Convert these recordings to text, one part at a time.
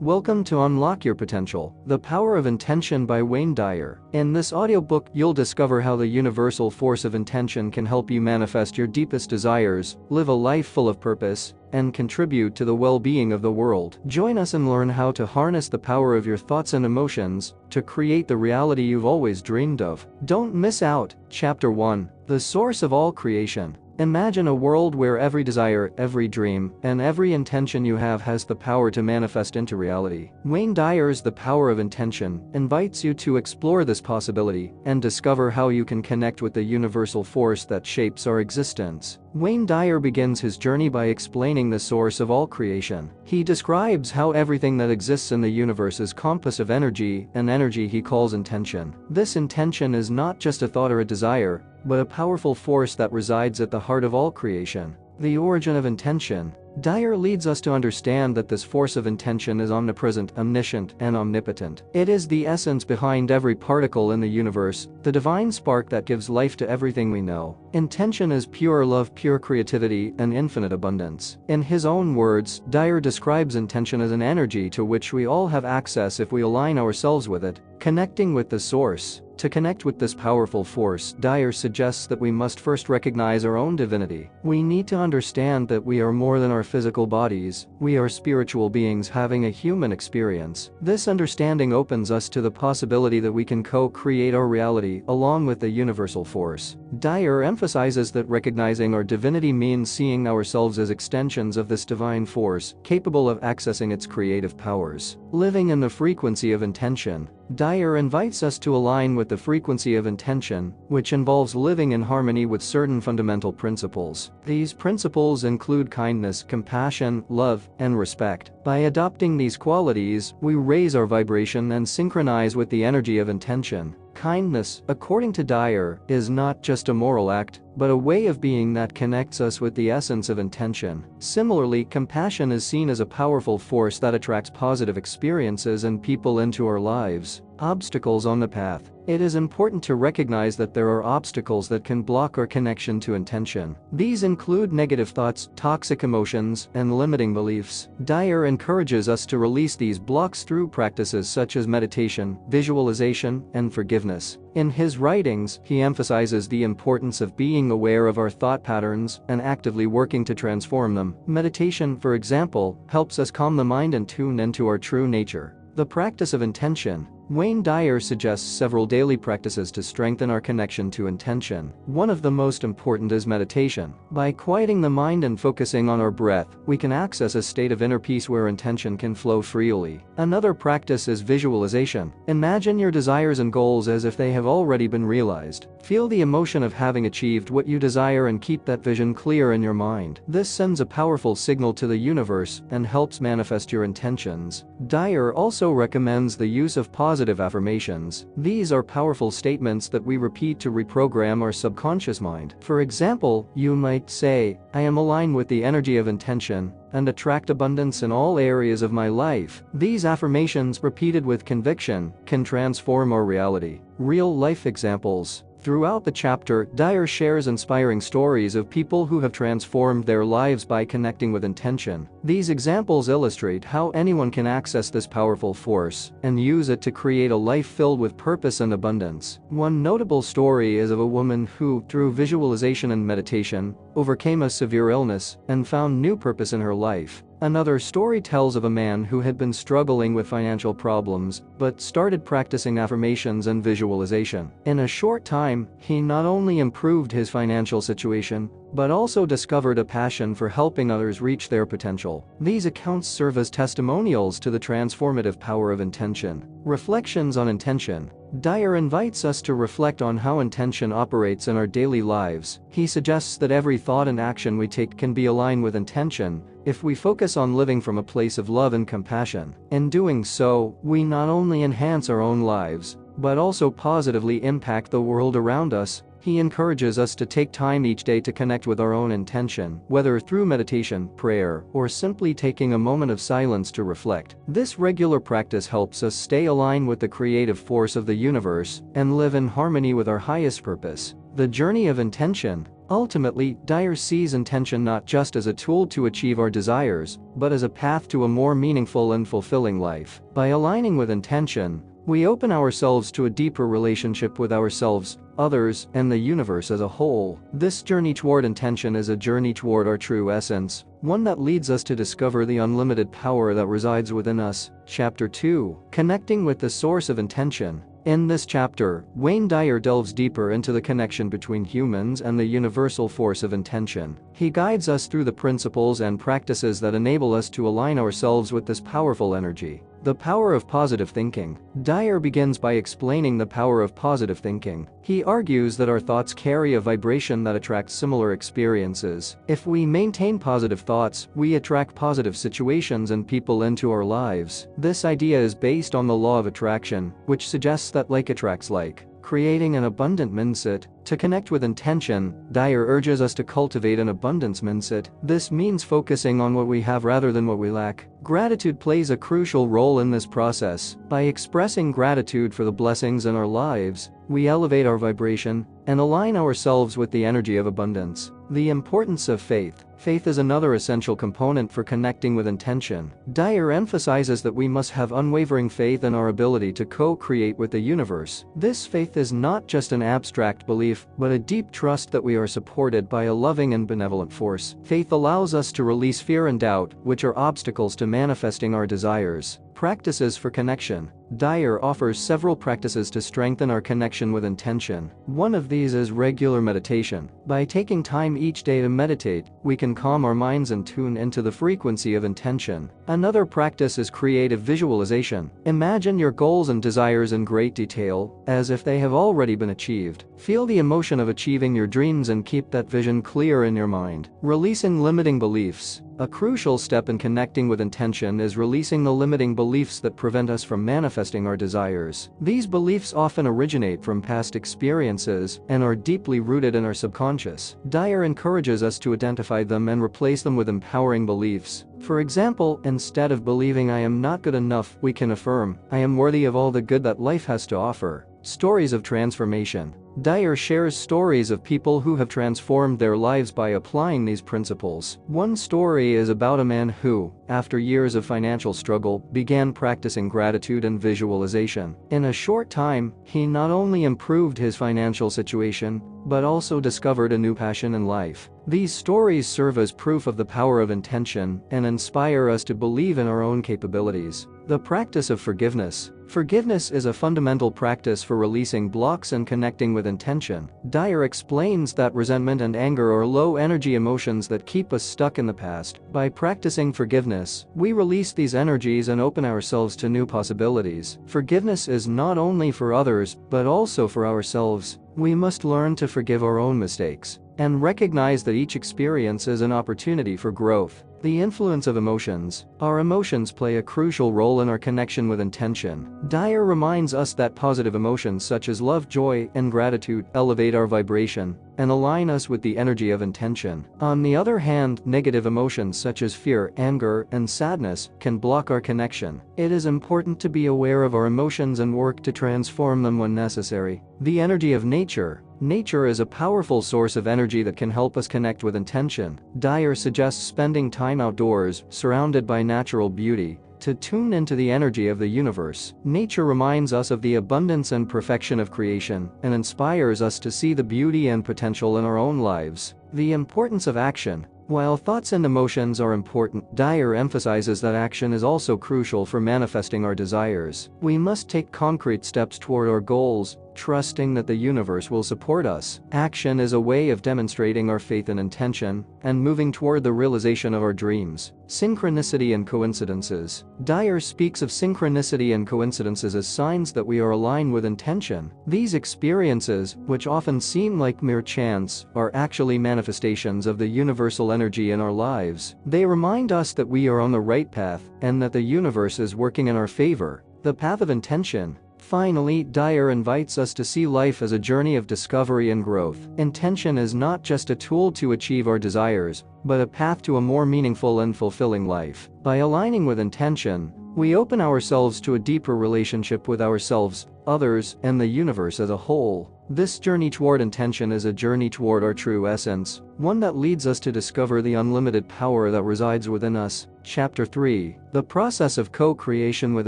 Welcome to Unlock Your Potential, The Power of Intention by Wayne Dyer. In this audiobook, you'll discover how the universal force of intention can help you manifest your deepest desires, live a life full of purpose, and contribute to the well-being of the world. Join us and learn how to harness the power of your thoughts and emotions to create the reality you've always dreamed of. Don't miss out. Chapter 1: The Source of All Creation. Imagine a world where every desire, every dream, and every intention you have has the power to manifest into reality. Wayne Dyer's The Power of Intention invites you to explore this possibility and discover how you can connect with the universal force that shapes our existence. Wayne Dyer begins his journey by explaining the source of all creation. He describes how everything that exists in the universe is compass of energy, an energy he calls intention. This intention is not just a thought or a desire, but a powerful force that resides at the heart of all creation. The origin of intention. Dyer leads us to understand that this force of intention is omnipresent, omniscient, and omnipotent. It is the essence behind every particle in the universe, the divine spark that gives life to everything we know. Intention is pure love, pure creativity, and infinite abundance. In his own words, Dyer describes intention as an energy to which we all have access if we align ourselves with it, connecting with the source. To connect with this powerful force, Dyer suggests that we must first recognize our own divinity. We need to understand that we are more than our physical bodies. We are spiritual beings having a human experience. This understanding opens us to the possibility that we can co-create our reality along with the universal force. Dyer emphasizes that recognizing our divinity means seeing ourselves as extensions of this divine force, capable of accessing its creative powers. Living in the frequency of intention. Dyer invites us to align with the frequency of intention, which involves living in harmony with certain fundamental principles. These principles include kindness, compassion, love, and respect. By adopting these qualities, we raise our vibration and synchronize with the energy of intention. Kindness, according to Dyer, is not just a moral act, but a way of being that connects us with the essence of intention. Similarly, compassion is seen as a powerful force that attracts positive experiences and people into our lives. Obstacles on the path. It is important to recognize that there are obstacles that can block our connection to intention. These include negative thoughts, toxic emotions, and limiting beliefs. Dyer encourages us to release these blocks through practices such as meditation, visualization, and forgiveness. In his writings, he emphasizes the importance of being aware of our thought patterns and actively working to transform them. Meditation, for example, helps us calm the mind and tune into our true nature. The practice of intention. Wayne Dyer suggests several daily practices to strengthen our connection to intention. One of the most important is meditation. By quieting the mind and focusing on our breath, we can access a state of inner peace where intention can flow freely. Another practice is visualization. Imagine your desires and goals as if they have already been realized. Feel the emotion of having achieved what you desire and keep that vision clear in your mind. This sends a powerful signal to the universe and helps manifest your intentions. Dyer also recommends the use of positive affirmations. These are powerful statements that we repeat to reprogram our subconscious mind. For example, you might say, "I am aligned with the energy of intention and attract abundance in all areas of my life." These affirmations, repeated with conviction, can transform our reality. Real-life examples. Throughout the chapter, Dyer shares inspiring stories of people who have transformed their lives by connecting with intention. These examples illustrate how anyone can access this powerful force and use it to create a life filled with purpose and abundance. One notable story is of a woman who, through visualization and meditation, overcame a severe illness and found new purpose in her life. Another story tells of a man who had been struggling with financial problems, but started practicing affirmations and visualization. In a short time, he not only improved his financial situation, but also discovered a passion for helping others reach their potential. These accounts serve as testimonials to the transformative power of intention. Reflections on intention. Dyer invites us to reflect on how intention operates in our daily lives. He suggests that every thought and action we take can be aligned with intention if we focus on living from a place of love and compassion. In doing so, we not only enhance our own lives, but also positively impact the world around us. He encourages us to take time each day to connect with our own intention, whether through meditation, prayer, or simply taking a moment of silence to reflect. This regular practice helps us stay aligned with the creative force of the universe and live in harmony with our highest purpose. The journey of intention. Ultimately, Dyer sees intention not just as a tool to achieve our desires, but as a path to a more meaningful and fulfilling life. By aligning with intention, we open ourselves to a deeper relationship with ourselves, others, and the universe as a whole. This journey toward intention is a journey toward our true essence, one that leads us to discover the unlimited power that resides within us. Chapter 2. Connecting with the source of intention. In this chapter, Wayne Dyer delves deeper into the connection between humans and the universal force of intention. He guides us through the principles and practices that enable us to align ourselves with this powerful energy. The power of positive thinking. Dyer begins by explaining the power of positive thinking. He argues that our thoughts carry a vibration that attracts similar experiences. If we maintain positive thoughts, we attract positive situations and people into our lives. This idea is based on the law of attraction, which suggests that like attracts like, creating an abundant mindset. To connect with intention, Dyer urges us to cultivate an abundance mindset. This means focusing on what we have rather than what we lack. Gratitude plays a crucial role in this process. By expressing gratitude for the blessings in our lives, we elevate our vibration and align ourselves with the energy of abundance. The importance of faith. Faith is another essential component for connecting with intention. Dyer emphasizes that we must have unwavering faith in our ability to co-create with the universe. This faith is not just an abstract belief, but a deep trust that we are supported by a loving and benevolent force. Faith allows us to release fear and doubt, which are obstacles to manifesting our desires. Practices for connection. Dyer offers several practices to strengthen our connection with intention. One of these is regular meditation. By taking time each day to meditate, we can calm our minds and tune into the frequency of intention. Another practice is creative visualization. Imagine your goals and desires in great detail, as if they have already been achieved. Feel the emotion of achieving your dreams and keep that vision clear in your mind. Releasing limiting beliefs. A crucial step in connecting with intention is releasing the limiting beliefs that prevent us from manifesting our desires. These beliefs often originate from past experiences and are deeply rooted in our subconscious. Dyer encourages us to identify them and replace them with empowering beliefs. For example, instead of believing I am not good enough, we can affirm, I am worthy of all the good that life has to offer. Stories of transformation. Dyer shares stories of people who have transformed their lives by applying these principles. One story is about a man who, after years of financial struggle, began practicing gratitude and visualization. In a short time, he not only improved his financial situation, but also discovered a new passion in life. These stories serve as proof of the power of intention and inspire us to believe in our own capabilities. The practice of forgiveness. Forgiveness is a fundamental practice for releasing blocks and connecting with intention. Dyer explains that resentment and anger are low-energy emotions that keep us stuck in the past. By practicing forgiveness, we release these energies and open ourselves to new possibilities. Forgiveness is not only for others, but also for ourselves. We must learn to forgive our own mistakes and recognize that each experience is an opportunity for growth. The influence of emotions. Our emotions play a crucial role in our connection with intention. Dyer reminds us that positive emotions such as love, joy, and gratitude elevate our vibration and align us with the energy of intention. On the other hand, negative emotions such as fear, anger, and sadness can block our connection. It is important to be aware of our emotions and work to transform them when necessary. The energy of nature. Nature is a powerful source of energy that can help us connect with intention. Dyer suggests spending time outdoors, surrounded by natural beauty, to tune into the energy of the universe. Nature reminds us of the abundance and perfection of creation and inspires us to see the beauty and potential in our own lives. The importance of action. While thoughts and emotions are important, Dyer emphasizes that action is also crucial for manifesting our desires. We must take concrete steps toward our goals, trusting that the universe will support us. Action is a way of demonstrating our faith and intention and moving toward the realization of our dreams. Synchronicity and coincidences. Dyer speaks of synchronicity and coincidences as signs that we are aligned with intention. These experiences, which often seem like mere chance, are actually manifestations of the universal energy in our lives. They remind us that we are on the right path and that the universe is working in our favor. The path of intention. Finally, Dyer invites us to see life as a journey of discovery and growth. Intention is not just a tool to achieve our desires, but a path to a more meaningful and fulfilling life. By aligning with intention, we open ourselves to a deeper relationship with ourselves, others, and the universe as a whole. This journey toward intention is a journey toward our true essence, one that leads us to discover the unlimited power that resides within us. Chapter 3: The Process of Co-Creation with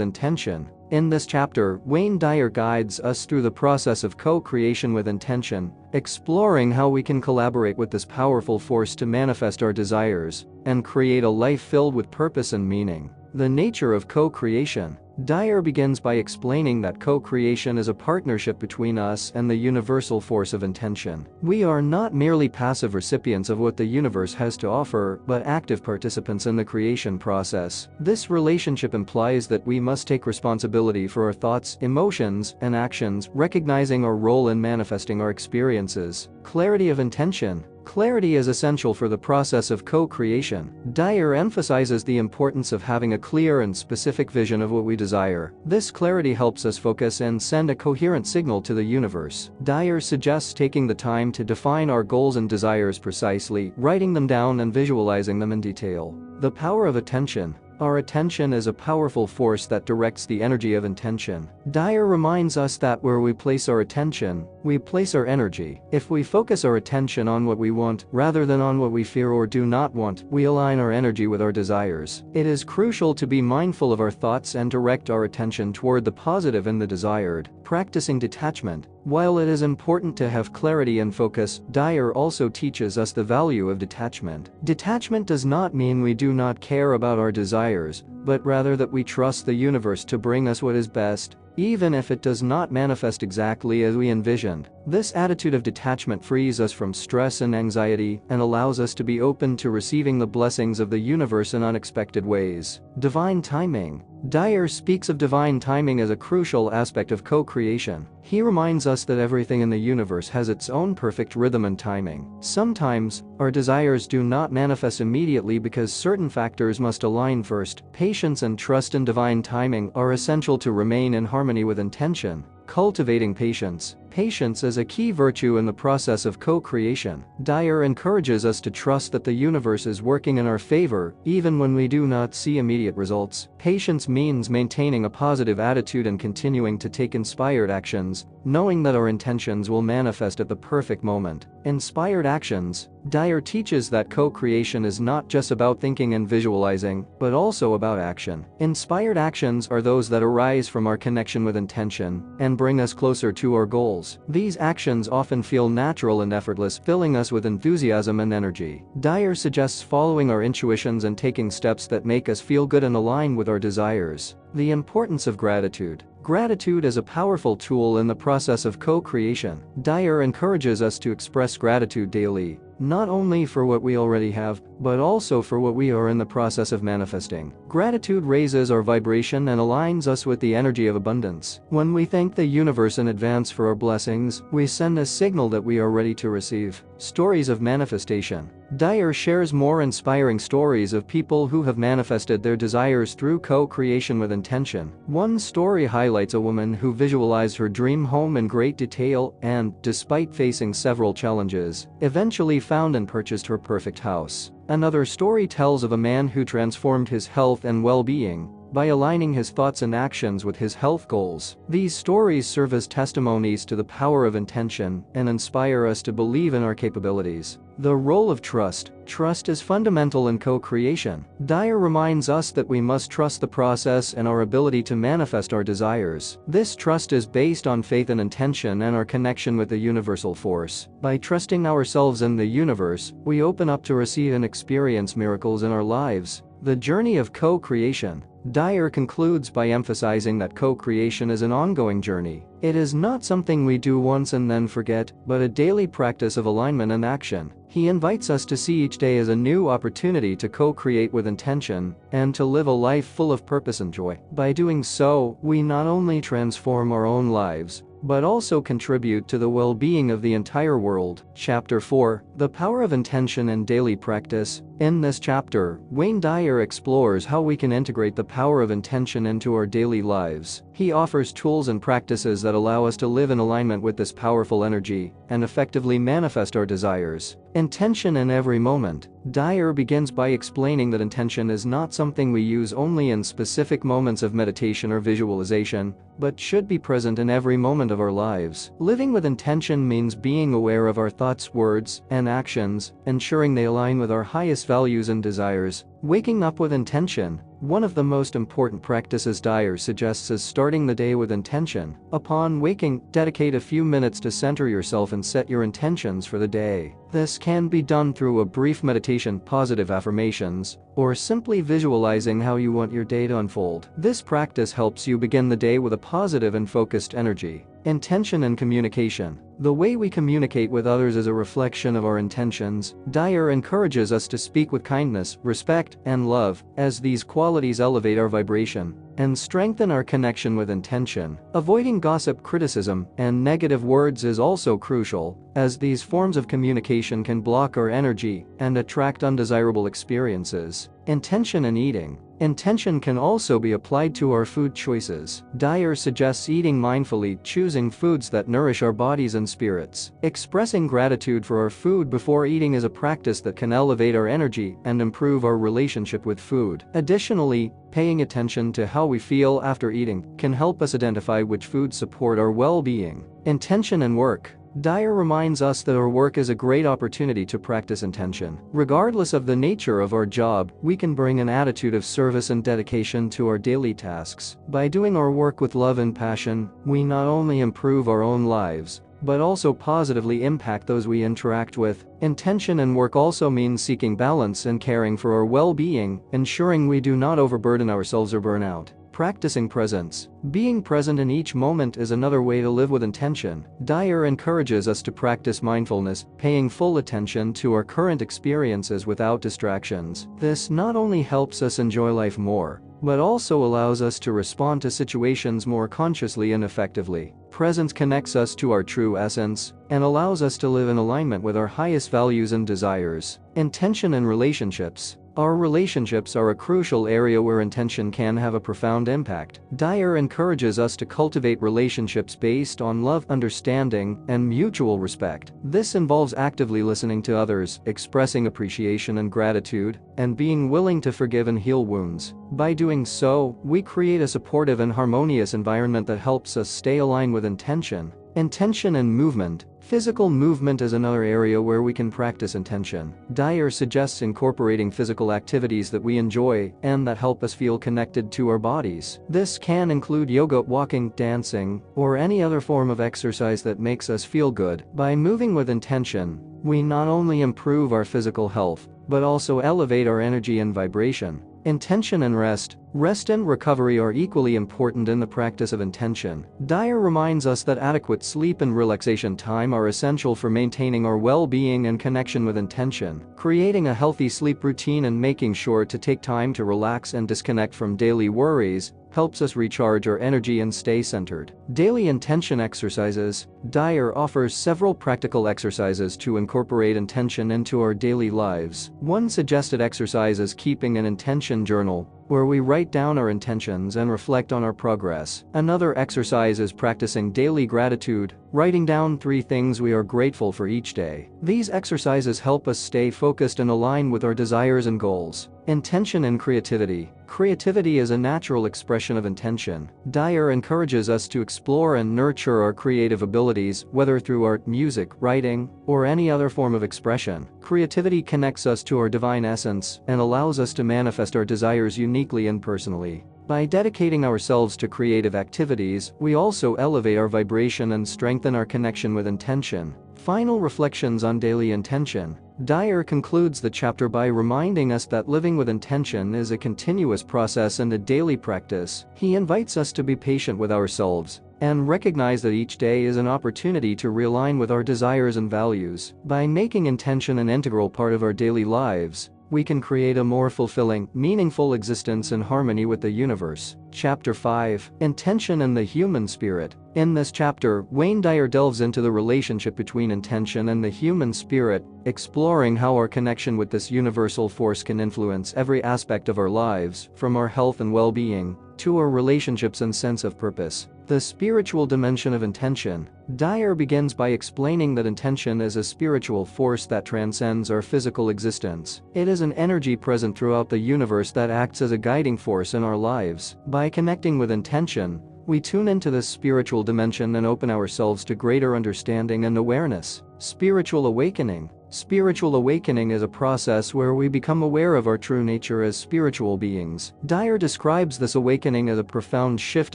Intention. In this chapter, Wayne Dyer guides us through the process of co-creation with intention, exploring how we can collaborate with this powerful force to manifest our desires and create a life filled with purpose and meaning. The nature of co-creation. Dyer begins by explaining that co-creation is a partnership between us and the universal force of intention. We are not merely passive recipients of what the universe has to offer, but active participants in the creation process. This relationship implies that we must take responsibility for our thoughts, emotions, and actions, recognizing our role in manifesting our experiences. Clarity of intention. Clarity is essential for the process of co-creation. Dyer emphasizes the importance of having a clear and specific vision of what we desire. This clarity helps us focus and send a coherent signal to the universe. Dyer suggests taking the time to define our goals and desires precisely, writing them down and visualizing them in detail. The power of attention. Our attention is a powerful force that directs the energy of intention. Dyer reminds us that where we place our attention, we place our energy. If we focus our attention on what we want, rather than on what we fear or do not want, we align our energy with our desires. It is crucial to be mindful of our thoughts and direct our attention toward the positive and the desired. Practicing detachment. While it is important to have clarity and focus, Dyer also teaches us the value of detachment. Detachment does not mean we do not care about our desires, but rather that we trust the universe to bring us what is best, even if it does not manifest exactly as we envisioned. This attitude of detachment frees us from stress and anxiety and allows us to be open to receiving the blessings of the universe in unexpected ways. Divine timing. Dyer speaks of divine timing as a crucial aspect of co-creation. He reminds us that everything in the universe has its own perfect rhythm and timing. Sometimes, our desires do not manifest immediately because certain factors must align first. Patience and trust in divine timing are essential to remain in harmony with intention. Cultivating patience. Patience is a key virtue in the process of co-creation. Dyer encourages us to trust that the universe is working in our favor, even when we do not see immediate results. Patience means maintaining a positive attitude and continuing to take inspired actions, knowing that our intentions will manifest at the perfect moment. Inspired actions. Dyer teaches that co-creation is not just about thinking and visualizing, but also about action. Inspired actions are those that arise from our connection with intention and bring us closer to our goals. These actions often feel natural and effortless, filling us with enthusiasm and energy. Dyer suggests following our intuitions and taking steps that make us feel good and align with our desires. The importance of gratitude. Gratitude is a powerful tool in the process of co-creation. Dyer encourages us to express gratitude daily, not only for what we already have, but also for what we are in the process of manifesting. Gratitude raises our vibration and aligns us with the energy of abundance. When we thank the universe in advance for our blessings, we send a signal that we are ready to receive. Stories of manifestation. Dyer shares more inspiring stories of people who have manifested their desires through co-creation with intention. One story highlights a woman who visualized her dream home in great detail and, despite facing several challenges, eventually found and purchased her perfect house. Another story tells of a man who transformed his health and well-being by aligning his thoughts and actions with his health goals. These stories serve as testimonies to the power of intention and inspire us to believe in our capabilities. The role of trust. Trust is fundamental in co-creation. Dyer reminds us that we must trust the process and our ability to manifest our desires. This trust is based on faith and intention and our connection with the universal force. By trusting ourselves and the universe, we open up to receive and experience miracles in our lives. The journey of co-creation. Dyer concludes by emphasizing that co-creation is an ongoing journey. It is not something we do once and then forget, but a daily practice of alignment and action. He invites us to see each day as a new opportunity to co-create with intention and to live a life full of purpose and joy. By doing so, we not only transform our own lives, but also contribute to the well-being of the entire world. Chapter 4: The Power of Intention and Daily Practice. In this chapter, Wayne Dyer explores how we can integrate the power of intention into our daily lives. He offers tools and practices that allow us to live in alignment with this powerful energy and effectively manifest our desires. Intention in every moment. Dyer begins by explaining that intention is not something we use only in specific moments of meditation or visualization, but should be present in every moment of our lives. Living with intention means being aware of our thoughts, words, and actions, ensuring they align with our highest values and desires. Waking up with intention. One of the most important practices Dyer suggests is starting the day with intention. Upon waking, dedicate a few minutes to center yourself and set your intentions for the day. This can be done through a brief meditation, positive affirmations, or simply visualizing how you want your day to unfold. This practice helps you begin the day with a positive and focused energy. Intention and communication. The way we communicate with others is a reflection of our intentions. Dyer encourages us to speak with kindness, respect, and love, as these qualities elevate our vibration and strengthen our connection with intention. Avoiding gossip, criticism, and negative words is also crucial, as these forms of communication can block our energy and attract undesirable experiences. Intention and eating. Intention can also be applied to our food choices. Dyer suggests eating mindfully, choosing foods that nourish our bodies and spirits. Expressing gratitude for our food before eating is a practice that can elevate our energy and improve our relationship with food. Additionally, paying attention to how we feel after eating can help us identify which foods support our well-being. Intention and work. Dyer reminds us that our work is a great opportunity to practice intention. Regardless of the nature of our job, we can bring an attitude of service and dedication to our daily tasks. By doing our work with love and passion, we not only improve our own lives, but also positively impact those we interact with. Intention and work also means seeking balance and caring for our well-being, ensuring we do not overburden ourselves or burn out. Practicing presence. Being present in each moment is another way to live with intention. Dyer encourages us to practice mindfulness, paying full attention to our current experiences without distractions. This not only helps us enjoy life more, but also allows us to respond to situations more consciously and effectively. Presence connects us to our true essence and allows us to live in alignment with our highest values and desires. Intention and relationships. Our relationships are a crucial area where intention can have a profound impact. Dyer encourages us to cultivate relationships based on love, understanding, and mutual respect. This involves actively listening to others, expressing appreciation and gratitude, and being willing to forgive and heal wounds. By doing so, we create a supportive and harmonious environment that helps us stay aligned with intention. Intention and movement. Physical movement is another area where we can practice intention. Dyer suggests incorporating physical activities that we enjoy and that help us feel connected to our bodies. This can include yoga, walking, dancing, or any other form of exercise that makes us feel good. By moving with intention, we not only improve our physical health, but also elevate our energy and vibration. Intention and rest. Rest and recovery are equally important in the practice of intention. Dyer reminds us that adequate sleep and relaxation time are essential for maintaining our well-being and connection with intention. Creating a healthy sleep routine and making sure to take time to relax and disconnect from daily worries helps us recharge our energy and stay centered. Daily intention exercises. Dyer offers several practical exercises to incorporate intention into our daily lives. One suggested exercise is keeping an intention journal, where we write down our intentions and reflect on our progress. Another exercise is practicing daily gratitude, writing down 3 things we are grateful for each day. These exercises help us stay focused and align with our desires and goals. Intention and creativity. Creativity is a natural expression of intention. Dyer encourages us to explore and nurture our creative abilities, whether through art, music, writing, or any other form of expression. Creativity connects us to our divine essence and allows us to manifest our desires uniquely and personally. By dedicating ourselves to creative activities, we also elevate our vibration and strengthen our connection with intention. Final reflections on daily intention. Dyer concludes the chapter by reminding us that living with intention is a continuous process and a daily practice. He invites us to be patient with ourselves and recognize that each day is an opportunity to realign with our desires and values. By making intention an integral part of our daily lives, we can create a more fulfilling, meaningful existence in harmony with the universe. Chapter 5. Intention and the Human Spirit. In this chapter, Wayne Dyer delves into the relationship between intention and the human spirit, exploring how our connection with this universal force can influence every aspect of our lives, from our health and well-being to our relationships and sense of purpose. The spiritual dimension of intention. Dyer begins by explaining that intention is a spiritual force that transcends our physical existence. It is an energy present throughout the universe that acts as a guiding force in our lives. By connecting with intention, we tune into this spiritual dimension and open ourselves to greater understanding and awareness. Spiritual awakening. Spiritual awakening is a process where we become aware of our true nature as spiritual beings. Dyer describes this awakening as a profound shift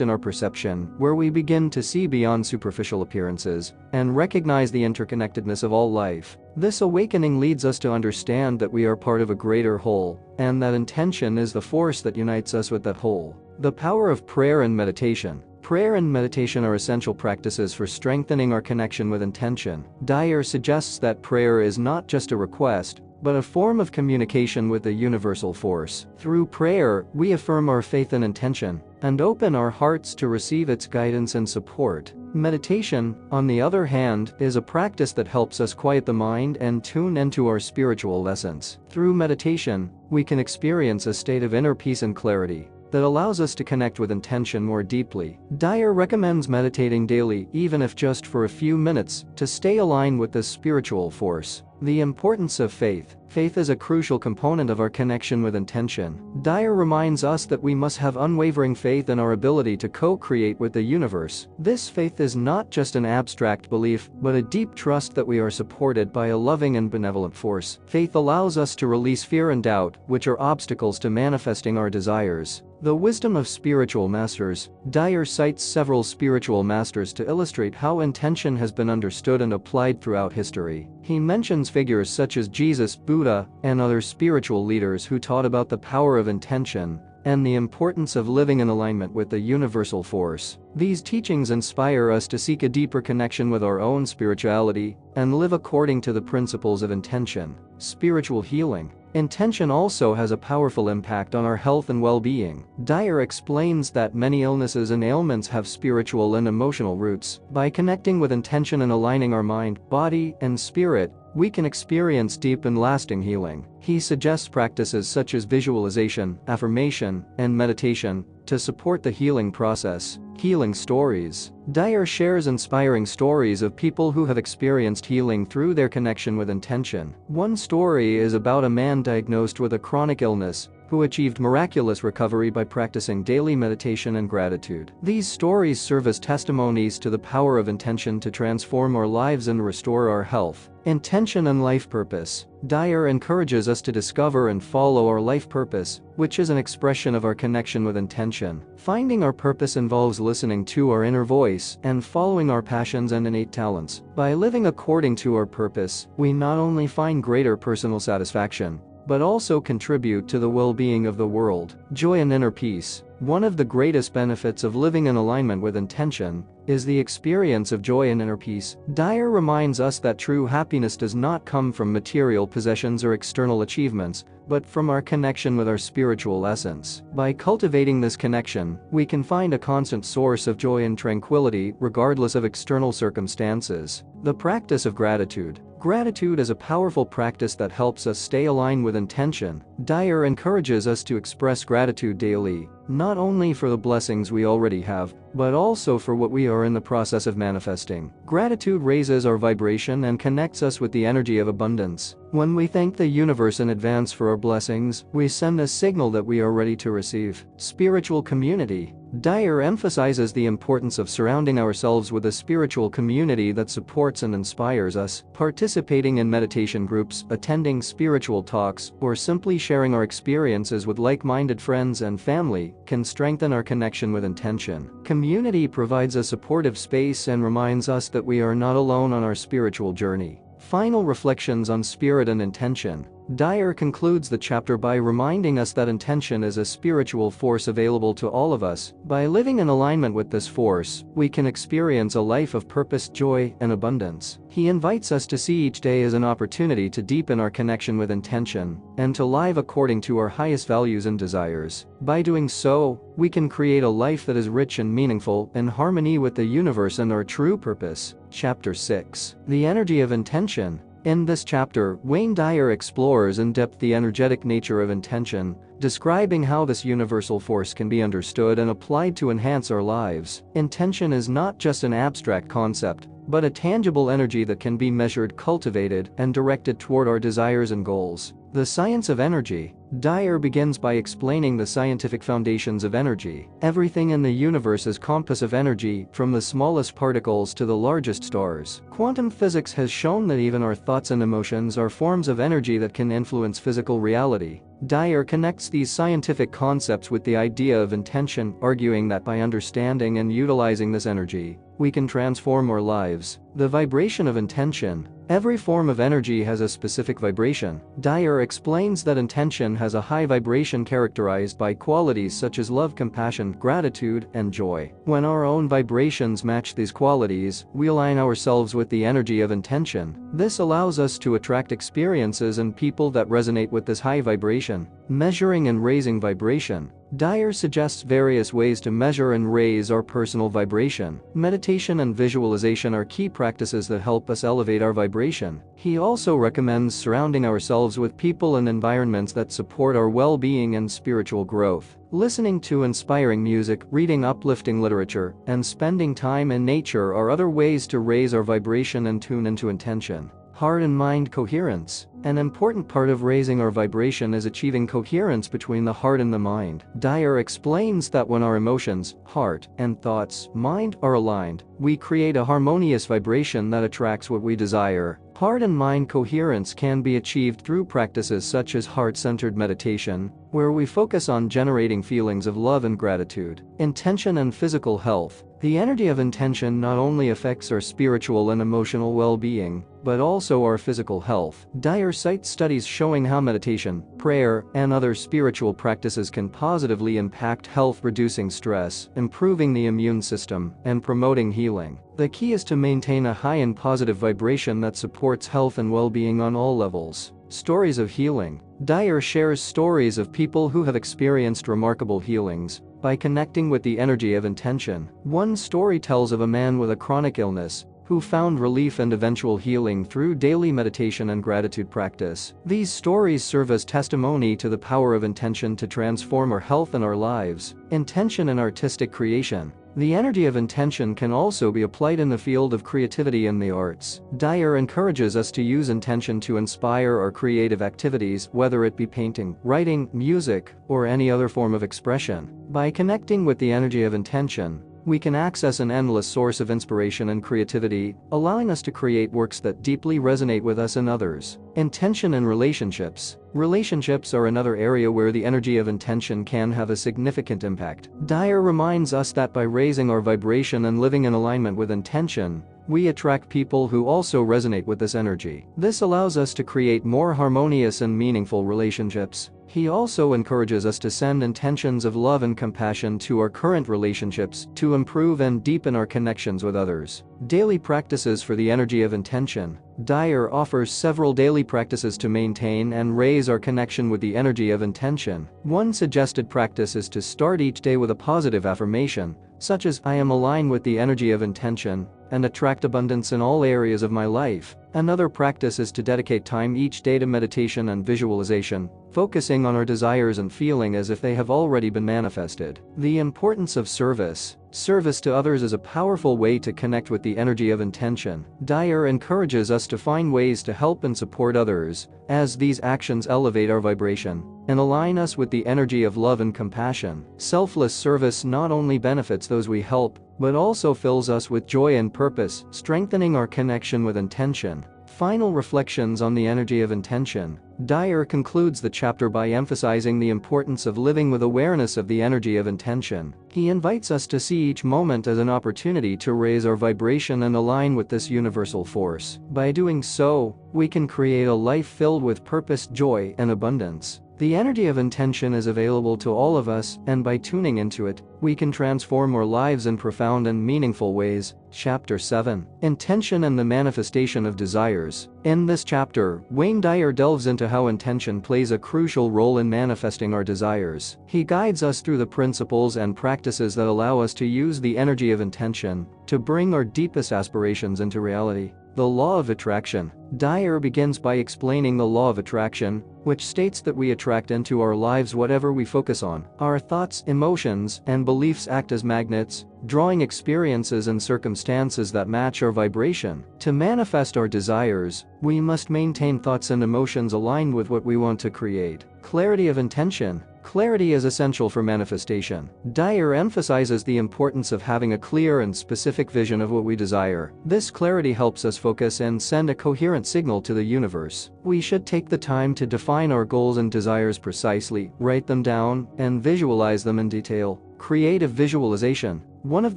in our perception, where we begin to see beyond superficial appearances and recognize the interconnectedness of all life. This awakening leads us to understand that we are part of a greater whole, and that intention is the force that unites us with that whole. The power of prayer and meditation. Prayer and meditation are essential practices for strengthening our connection with intention. Dyer suggests that prayer is not just a request, but a form of communication with the universal force. Through prayer, we affirm our faith and intention, and open our hearts to receive its guidance and support. Meditation, on the other hand, is a practice that helps us quiet the mind and tune into our spiritual essence. Through meditation, we can experience a state of inner peace and clarity that allows us to connect with intention more deeply. Dyer recommends meditating daily, even if just for a few minutes, to stay aligned with this spiritual force. The importance of faith. Faith is a crucial component of our connection with intention. Dyer reminds us that we must have unwavering faith in our ability to co-create with the universe. This faith is not just an abstract belief, but a deep trust that we are supported by a loving and benevolent force. Faith allows us to release fear and doubt, which are obstacles to manifesting our desires. The wisdom of spiritual masters. Dyer cites several spiritual masters to illustrate how intention has been understood and applied throughout history. He mentions figures such as Jesus, Buddha, and other spiritual leaders who taught about the power of intention and the importance of living in alignment with the universal force. These teachings inspire us to seek a deeper connection with our own spirituality and live according to the principles of intention. Spiritual healing. Intention also has a powerful impact on our health and well-being. Dyer explains that many illnesses and ailments have spiritual and emotional roots. By connecting with intention and aligning our mind, body, and spirit, we can experience deep and lasting healing. He suggests practices such as visualization, affirmation, and meditation to support the healing process. Healing stories. Dyer shares inspiring stories of people who have experienced healing through their connection with intention. One story is about a man diagnosed with a chronic illness who achieved miraculous recovery by practicing daily meditation and gratitude. These stories serve as testimonies to the power of intention to transform our lives and restore our health. Intention and life purpose. Dyer encourages us to discover and follow our life purpose, which is an expression of our connection with intention. Finding our purpose involves listening to our inner voice and following our passions and innate talents. By living according to our purpose, we not only find greater personal satisfaction, but also contribute to the well-being of the world. Joy and inner peace. One of the greatest benefits of living in alignment with intention is the experience of joy and inner peace. Dyer reminds us that true happiness does not come from material possessions or external achievements, but from our connection with our spiritual essence. By cultivating this connection, we can find a constant source of joy and tranquility regardless of external circumstances. The practice of gratitude. Gratitude is a powerful practice that helps us stay aligned with intention. Dyer encourages us to express gratitude daily, not only for the blessings we already have, but also for what we are in the process of manifesting. Gratitude raises our vibration and connects us with the energy of abundance. When we thank the universe in advance for our blessings, we send a signal that we are ready to receive. Spiritual community. Dyer emphasizes the importance of surrounding ourselves with a spiritual community that supports and inspires us. Participating in meditation groups, attending spiritual talks, or simply sharing our experiences with like-minded friends and family can strengthen our connection with intention. Community provides a supportive space and reminds us that we are not alone on our spiritual journey. Final reflections on spirit and intention. Dyer concludes the chapter by reminding us that intention is a spiritual force available to all of us. By living in alignment with this force, we can experience a life of purpose, joy, and abundance. He invites us to see each day as an opportunity to deepen our connection with intention and to live according to our highest values and desires. By doing so, we can create a life that is rich and meaningful, in harmony with the universe and our true purpose. Chapter 6. The energy of intention. In this chapter, Wayne Dyer explores in depth the energetic nature of intention, describing how this universal force can be understood and applied to enhance our lives. Intention is not just an abstract concept, but a tangible energy that can be measured, cultivated, and directed toward our desires and goals. The science of energy. Dyer begins by explaining the scientific foundations of energy. Everything in the universe is compass of energy, from the smallest particles to the largest stars. Quantum physics has shown that even our thoughts and emotions are forms of energy that can influence physical reality. Dyer connects these scientific concepts with the idea of intention, arguing that by understanding and utilizing this energy, we can transform our lives. The vibration of intention. Every form of energy has a specific vibration. Dyer explains that intention has a high vibration characterized by qualities such as love, compassion, gratitude, and joy. When our own vibrations match these qualities, we align ourselves with the energy of intention. This allows us to attract experiences and people that resonate with this high vibration. Measuring and raising vibration. Dyer suggests various ways to measure and raise our personal vibration. Meditation and visualization are key practices that help us elevate our vibration. He also recommends surrounding ourselves with people and environments that support our well-being and spiritual growth. Listening to inspiring music, reading uplifting literature, and spending time in nature are other ways to raise our vibration and tune into intention. Heart and mind coherence. An important part of raising our vibration is achieving coherence between the heart and the mind. Dyer explains that when our emotions, heart, and thoughts, mind, are aligned, we create a harmonious vibration that attracts what we desire. Heart and mind coherence can be achieved through practices such as heart-centered meditation, where we focus on generating feelings of love and gratitude. Intention and physical health. The energy of intention not only affects our spiritual and emotional well-being, but also our physical health. Dyer cites studies showing how meditation, prayer, and other spiritual practices can positively impact health, reducing stress, improving the immune system, and promoting healing. The key is to maintain a high and positive vibration that supports health and well-being on all levels. Stories of healing. Dyer shares stories of people who have experienced remarkable healings by connecting with the energy of intention. One story tells of a man with a chronic illness who found relief and eventual healing through daily meditation and gratitude practice. These stories serve as testimony to the power of intention to transform our health and our lives. Intention and artistic creation. The energy of intention can also be applied in the field of creativity and the arts. Dyer encourages us to use intention to inspire our creative activities, whether it be painting, writing, music, or any other form of expression. By connecting with the energy of intention, we can access an endless source of inspiration and creativity, allowing us to create works that deeply resonate with us and others. Intention and relationships. Relationships are another area where the energy of intention can have a significant impact. Dyer reminds us that by raising our vibration and living in alignment with intention, we attract people who also resonate with this energy. This allows us to create more harmonious and meaningful relationships. He also encourages us to send intentions of love and compassion to our current relationships to improve and deepen our connections with others. Daily practices for the energy of intention. Dyer offers several daily practices to maintain and raise our connection with the energy of intention. One suggested practice is to start each day with a positive affirmation, such as "I am aligned with the energy of intention and attract abundance in all areas of my life." Another practice is to dedicate time each day to meditation and visualization, focusing on our desires and feeling as if they have already been manifested. The importance of service. Service to others is a powerful way to connect with the energy of intention. Dyer encourages us to find ways to help and support others, as these actions elevate our vibration and align us with the energy of love and compassion. Selfless service not only benefits those we help, but also fills us with joy and purpose, strengthening our connection with intention. Final reflections on the energy of intention. Dyer concludes the chapter by emphasizing the importance of living with awareness of the energy of intention. He invites us to see each moment as an opportunity to raise our vibration and align with this universal force. By doing so, we can create a life filled with purpose, joy, and abundance. The energy of intention is available to all of us, and by tuning into it, we can transform our lives in profound and meaningful ways. Chapter 7. Intention and the Manifestation of Desires. In this chapter, Wayne Dyer delves into how intention plays a crucial role in manifesting our desires. He guides us through the principles and practices that allow us to use the energy of intention to bring our deepest aspirations into reality. The law of attraction. Dyer begins by explaining the law of attraction, which states that we attract into our lives whatever we focus on. Our thoughts, emotions, and beliefs act as magnets, drawing experiences and circumstances that match our vibration. To manifest our desires, we must maintain thoughts and emotions aligned with what we want to create. Clarity of intention. Clarity is essential for manifestation. Dyer emphasizes the importance of having a clear and specific vision of what we desire. This clarity helps us focus and send a coherent signal to the universe. We should take the time to define our goals and desires precisely, write them down, and visualize them in detail. Creative visualization. One of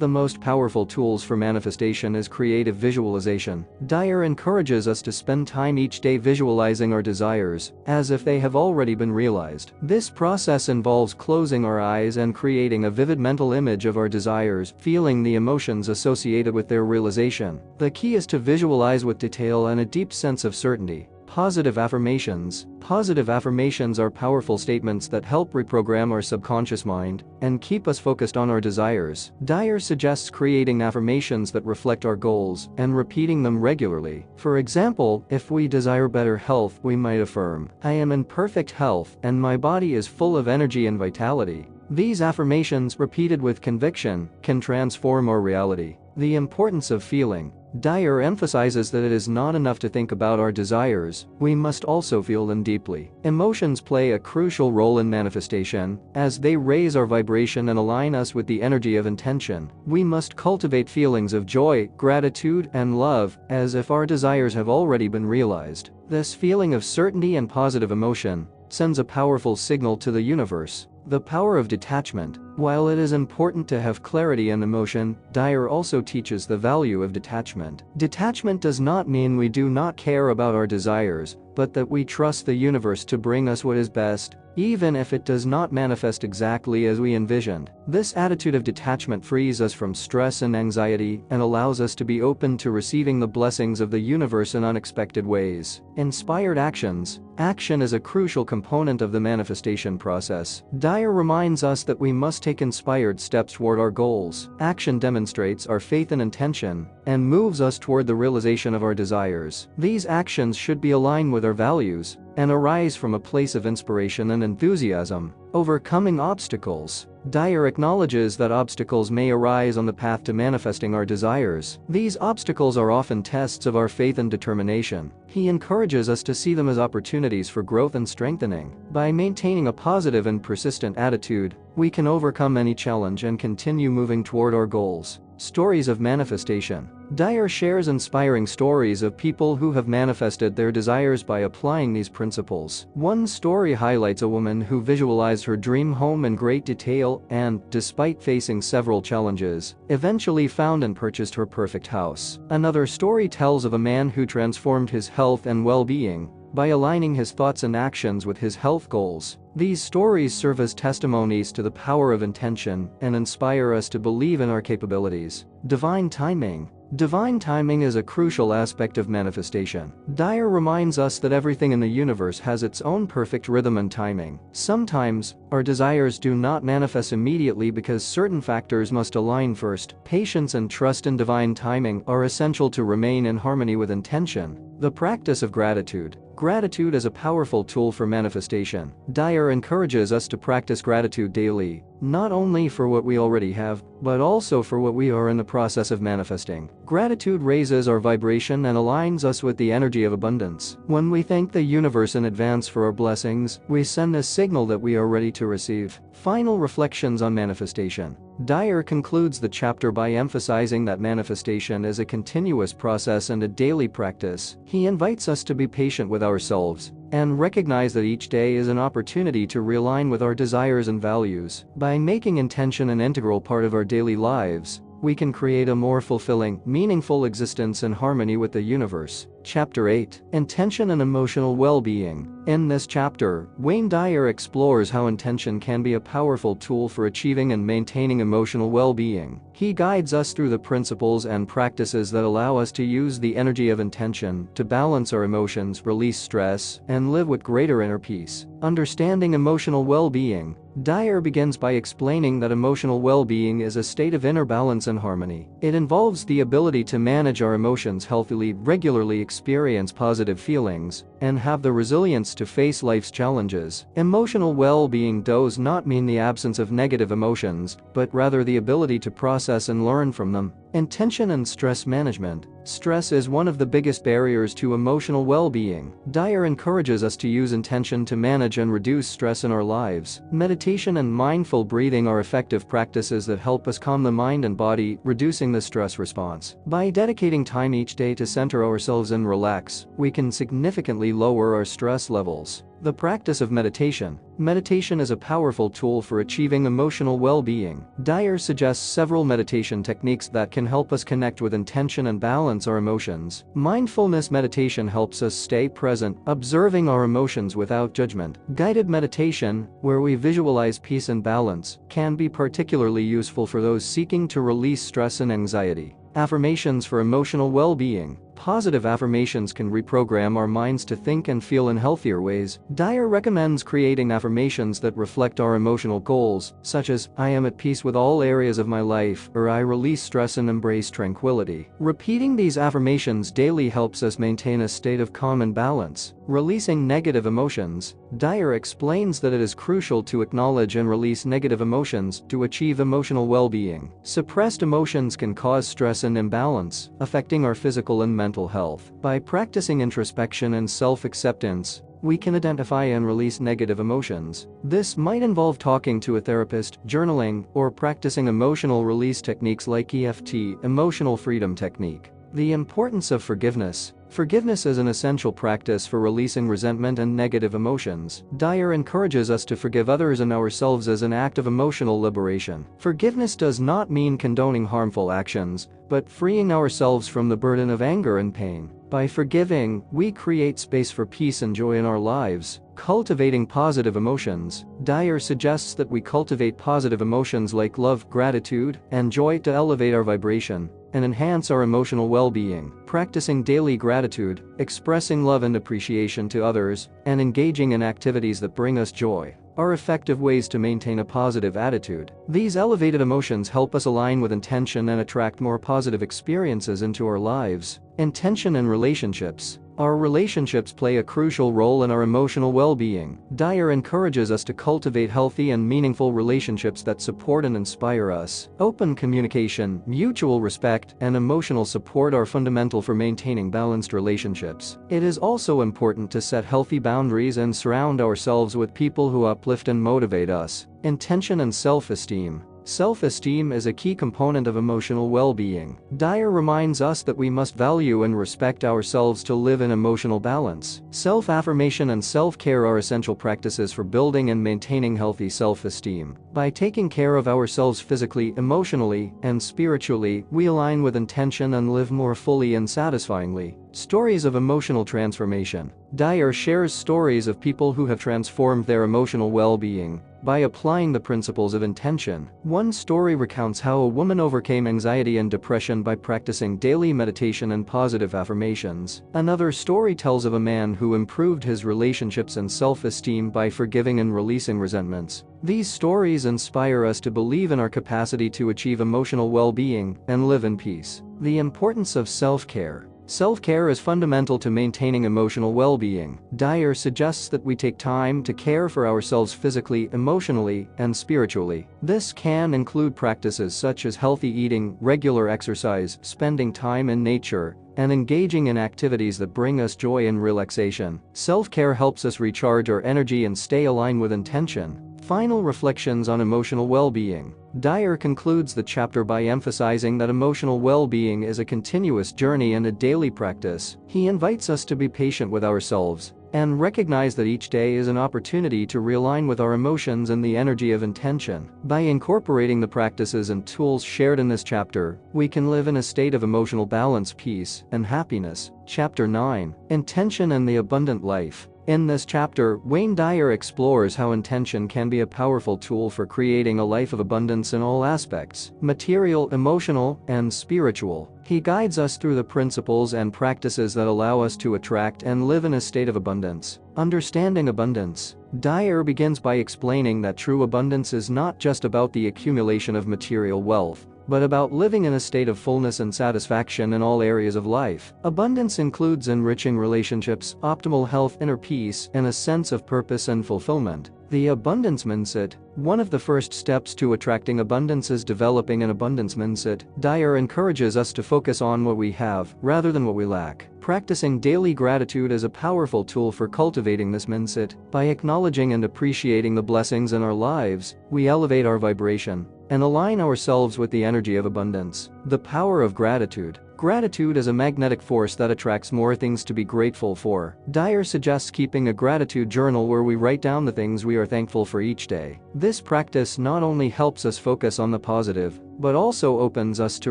the most powerful tools for manifestation is creative visualization. Dyer encourages us to spend time each day visualizing our desires, as if they have already been realized. This process involves closing our eyes and creating a vivid mental image of our desires, feeling the emotions associated with their realization. The key is to visualize with detail and a deep sense of certainty. Positive affirmations. Positive affirmations are powerful statements that help reprogram our subconscious mind and keep us focused on our desires. Dyer suggests creating affirmations that reflect our goals and repeating them regularly. For example, if we desire better health, we might affirm, "I am in perfect health and my body is full of energy and vitality." These affirmations, repeated with conviction, can transform our reality. The importance of feeling. Dyer emphasizes that it is not enough to think about our desires, we must also feel them deeply. Emotions play a crucial role in manifestation, as they raise our vibration and align us with the energy of intention. We must cultivate feelings of joy, gratitude, and love, as if our desires have already been realized. This feeling of certainty and positive emotion sends a powerful signal to the universe. The power of detachment. While it is important to have clarity and emotion, Dyer also teaches the value of detachment. Detachment does not mean we do not care about our desires, but that we trust the universe to bring us what is best, even if it does not manifest exactly as we envisioned. This attitude of detachment frees us from stress and anxiety and allows us to be open to receiving the blessings of the universe in unexpected ways. Inspired actions. Action is a crucial component of the manifestation process. Dyer reminds us that we must take inspired steps toward our goals. Action demonstrates our faith and intention and moves us toward the realization of our desires. These actions should be aligned with our values and arise from a place of inspiration and enthusiasm. Overcoming obstacles. Dyer acknowledges that obstacles may arise on the path to manifesting our desires. These obstacles are often tests of our faith and determination. He encourages us to see them as opportunities for growth and strengthening. By maintaining a positive and persistent attitude, we can overcome any challenge and continue moving toward our goals. Stories of manifestation. Dyer shares inspiring stories of people who have manifested their desires by applying these principles. One story highlights a woman who visualized her dream home in great detail and, despite facing several challenges, eventually found and purchased her perfect house. Another story tells of a man who transformed his health and well-being by aligning his thoughts and actions with his health goals. These stories serve as testimonies to the power of intention and inspire us to believe in our capabilities. Divine timing. Divine timing is a crucial aspect of manifestation. Dyer reminds us that everything in the universe has its own perfect rhythm and timing. Sometimes, our desires do not manifest immediately because certain factors must align first. Patience and trust in divine timing are essential to remain in harmony with intention. The practice of gratitude. Gratitude is a powerful tool for manifestation. Dyer encourages us to practice gratitude daily, not only for what we already have, but also for what we are in the process of manifesting. Gratitude raises our vibration and aligns us with the energy of abundance. When we thank the universe in advance for our blessings, we send a signal that we are ready to receive. Final reflections on manifestation. Dyer concludes the chapter by emphasizing that manifestation is a continuous process and a daily practice. He invites us to be patient with ourselves and recognize that each day is an opportunity to realign with our desires and values. By making intention an integral part of our daily lives, we can create a more fulfilling, meaningful existence in harmony with the universe. Chapter 8. Intention and Emotional Well-Being. In this chapter, Wayne Dyer explores how intention can be a powerful tool for achieving and maintaining emotional well-being. He guides us through the principles and practices that allow us to use the energy of intention to balance our emotions, release stress, and live with greater inner peace. Understanding emotional well-being. Dyer begins by explaining that emotional well-being is a state of inner balance and harmony. It involves the ability to manage our emotions healthily, regularly experience positive feelings, and have the resilience to face life's challenges. Emotional well-being does not mean the absence of negative emotions, but rather the ability to process and learn from them. Intention and stress management. Stress is one of the biggest barriers to emotional well-being. Dyer encourages us to use intention to manage and reduce stress in our lives. Meditation and mindful breathing are effective practices that help us calm the mind and body, reducing the stress response. By dedicating time each day to center ourselves and relax, we can significantly lower our stress levels. The practice of meditation. Meditation is a powerful tool for achieving emotional well-being. Dyer suggests several meditation techniques that can help us connect with intention and balance our emotions. Mindfulness meditation helps us stay present, observing our emotions without judgment. Guided meditation, where we visualize peace and balance, can be particularly useful for those seeking to release stress and anxiety. Affirmations for emotional well-being. Positive affirmations can reprogram our minds to think and feel in healthier ways. Dyer recommends creating affirmations that reflect our emotional goals, such as, "I am at peace with all areas of my life," or "I release stress and embrace tranquility." Repeating these affirmations daily helps us maintain a state of calm and balance. Releasing negative emotions. Dyer explains that it is crucial to acknowledge and release negative emotions to achieve emotional well-being. Suppressed emotions can cause stress and imbalance, affecting our physical and mental health. By practicing introspection and self-acceptance, we can identify and release negative emotions. This might involve talking to a therapist, journaling, or practicing emotional release techniques like EFT, emotional freedom technique. The importance of forgiveness. Forgiveness is an essential practice for releasing resentment and negative emotions. Dyer encourages us to forgive others and ourselves as an act of emotional liberation. Forgiveness does not mean condoning harmful actions, but freeing ourselves from the burden of anger and pain. By forgiving, we create space for peace and joy in our lives. Cultivating positive emotions. Dyer suggests that we cultivate positive emotions like love, gratitude, and joy to elevate our vibration and enhance our emotional well-being. Practicing daily gratitude, expressing love and appreciation to others, and engaging in activities that bring us joy are effective ways to maintain a positive attitude. These elevated emotions help us align with intention and attract more positive experiences into our lives. Intention and relationships. Our relationships play a crucial role in our emotional well-being. Dyer encourages us to cultivate healthy and meaningful relationships that support and inspire us. Open communication, mutual respect, and emotional support are fundamental for maintaining balanced relationships. It is also important to set healthy boundaries and surround ourselves with people who uplift and motivate us. Intention and self-esteem. Self-esteem is a key component of emotional well-being. Dyer reminds us that we must value and respect ourselves to live in emotional balance. Self-affirmation and self-care are essential practices for building and maintaining healthy self-esteem. By taking care of ourselves physically, emotionally, and spiritually, we align with intention and live more fully and satisfyingly. Stories of emotional transformation. Dyer shares stories of people who have transformed their emotional well-being by applying the principles of intention. One story recounts how a woman overcame anxiety and depression by practicing daily meditation and positive affirmations. Another story tells of a man who improved his relationships and self-esteem by forgiving and releasing resentments. These stories inspire us to believe in our capacity to achieve emotional well-being and live in peace. The importance of self-care. Self-care is fundamental to maintaining emotional well-being. Dyer suggests that we take time to care for ourselves physically, emotionally, and spiritually. This can include practices such as healthy eating, regular exercise, spending time in nature, and engaging in activities that bring us joy and relaxation. Self-care helps us recharge our energy and stay aligned with intention. Final reflections on emotional well-being. Dyer concludes the chapter by emphasizing that emotional well-being is a continuous journey and a daily practice. He invites us to be patient with ourselves and recognize that each day is an opportunity to realign with our emotions and the energy of intention. By incorporating the practices and tools shared in this chapter, we can live in a state of emotional balance, peace, and happiness. Chapter 9. Intention and the Abundant Life. In this chapter, Wayne Dyer explores how intention can be a powerful tool for creating a life of abundance in all aspects, material, emotional, and spiritual. He guides us through the principles and practices that allow us to attract and live in a state of abundance. Understanding abundance. Dyer begins by explaining that true abundance is not just about the accumulation of material wealth, but about living in a state of fullness and satisfaction in all areas of life. Abundance includes enriching relationships, optimal health, inner peace, and a sense of purpose and fulfillment. The abundance mindset. One of the first steps to attracting abundance is developing an abundance mindset. Dyer encourages us to focus on what we have rather than what we lack. Practicing daily gratitude is a powerful tool for cultivating this mindset. By acknowledging and appreciating the blessings in our lives, we elevate our vibration and align ourselves with the energy of abundance. The power of gratitude. Gratitude is a magnetic force that attracts more things to be grateful for. Dyer suggests keeping a gratitude journal where we write down the things we are thankful for each day. This practice not only helps us focus on the positive, but also opens us to